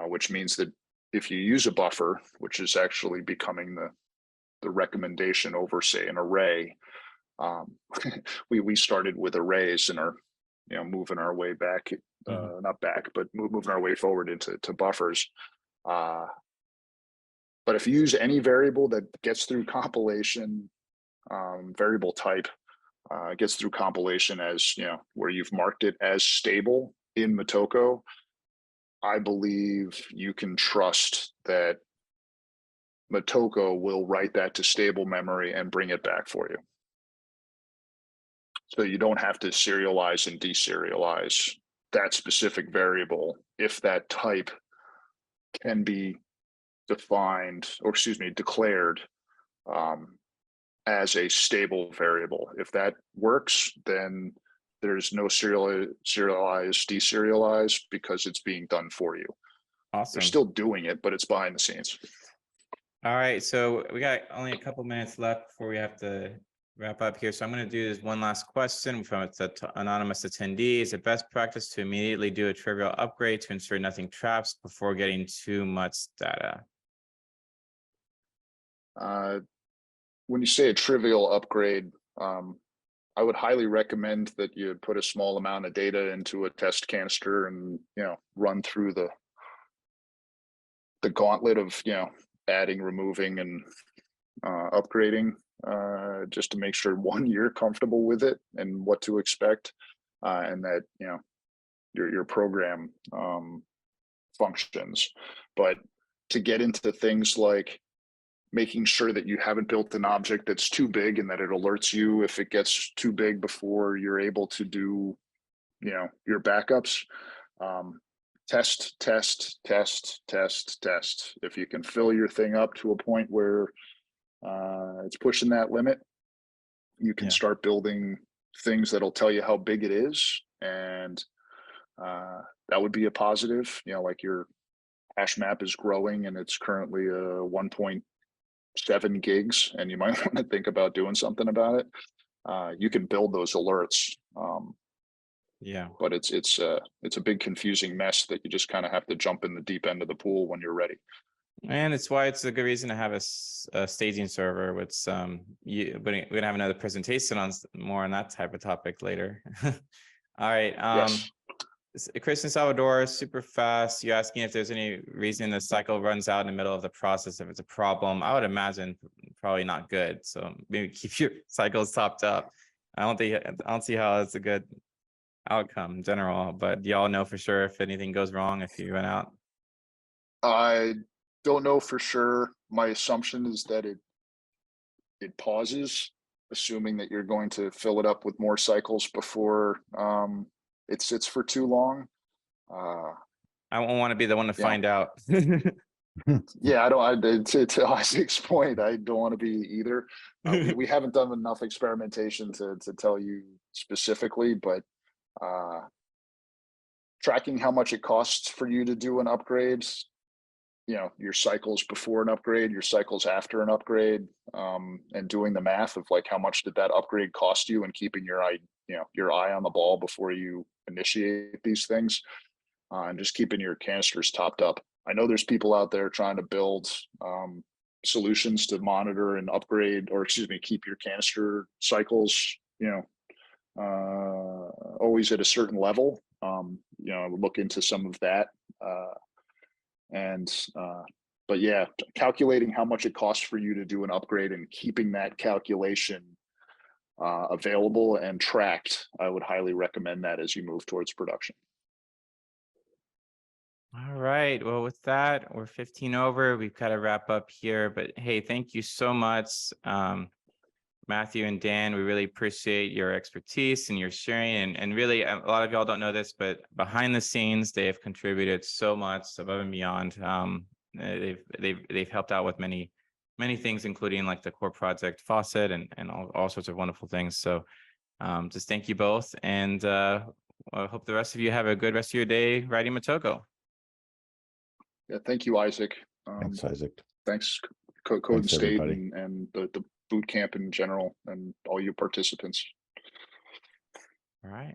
B: which means that if you use a buffer, which is actually becoming the recommendation over, say, an array, we started with arrays and are moving our way back, not back, but moving our way forward into buffers. But if you use any variable that gets through compilation, variable type gets through compilation as where you've marked it as stable in Motoko, I believe you can trust that Motoko will write that to stable memory and bring it back for you. So you don't have to serialize and deserialize that specific variable if that type can be defined, or excuse me, declared as a stable variable. If that works, then there's no serialize, deserialize, because it's being done for you.
C: Awesome.
B: They're still doing it, but it's behind the scenes.
C: All right, so we got only a couple minutes left before we have to wrap up here. So I'm going to do this one last question from an anonymous attendee. Is it best practice to immediately do a trivial upgrade to ensure nothing traps before getting too much data?
B: When you say a trivial upgrade, I would highly recommend that you put a small amount of data into a test canister and run through the gauntlet of adding, removing, and upgrading, just to make sure, one, you're comfortable with it and what to expect, and that your program functions. But to get into things like making sure that you haven't built an object that's too big and that it alerts you if it gets too big before you're able to do your backups, test. If you can fill your thing up to a point where it's pushing that limit, you can start building things that'll tell you how big it is, and that would be a positive. Like your hash map is growing and it's currently 1.7 gigs, and you might want to think about doing something about it. You can build those alerts. But it's a big confusing mess that you just kind of have to jump in the deep end of the pool when you're ready. And it's why it's a good reason to have a staging server with some. We're gonna have another presentation on more on that type of topic later. All right. Yes.
C: Kristen Salvador, super fast. You're asking if there's any reason the cycle runs out in the middle of the process if it's a problem. I would imagine probably not good. So maybe keep your cycles topped up. I don't see how it's a good outcome in general, but do y'all know for sure if anything goes wrong if you run out?
B: I don't know for sure. My assumption is that it pauses, assuming that you're going to fill it up with more cycles before it sits for too long.
C: I won't want to be the one to find out.
B: Yeah, I don't. To Isaac's point, I don't want to be either. We haven't done enough experimentation to tell you specifically, but tracking how much it costs for you to do an upgrade your cycles before an upgrade, your cycles after an upgrade, and doing the math of like how much did that upgrade cost you, and keeping your eye on the ball before you initiate these things, and just keeping your canisters topped up. I know there's people out there trying to build solutions to monitor and upgrade, or excuse me, keep your canister cycles, always at a certain level. Look into some of that. But yeah, calculating how much it costs for you to do an upgrade and keeping that calculation available and tracked, I would highly recommend that as you move towards production.
C: All right. Well, with that, we're 15 over. We've got to wrap up here. But hey, thank you so much, Matthew and Dan. We really appreciate your expertise and your sharing. And really, a lot of y'all don't know this, but behind the scenes, they have contributed so much above and beyond. They've helped out with many things, including like the core project faucet and all sorts of wonderful things. So just thank you both. And I hope the rest of you have a good rest of your day riding Motoko.
B: Yeah, thank you, Isaac.
A: Thanks, Isaac.
B: Thanks, Code
A: Thanks,
B: State,
A: everybody.
B: and the boot camp in general, and all you participants.
C: All right.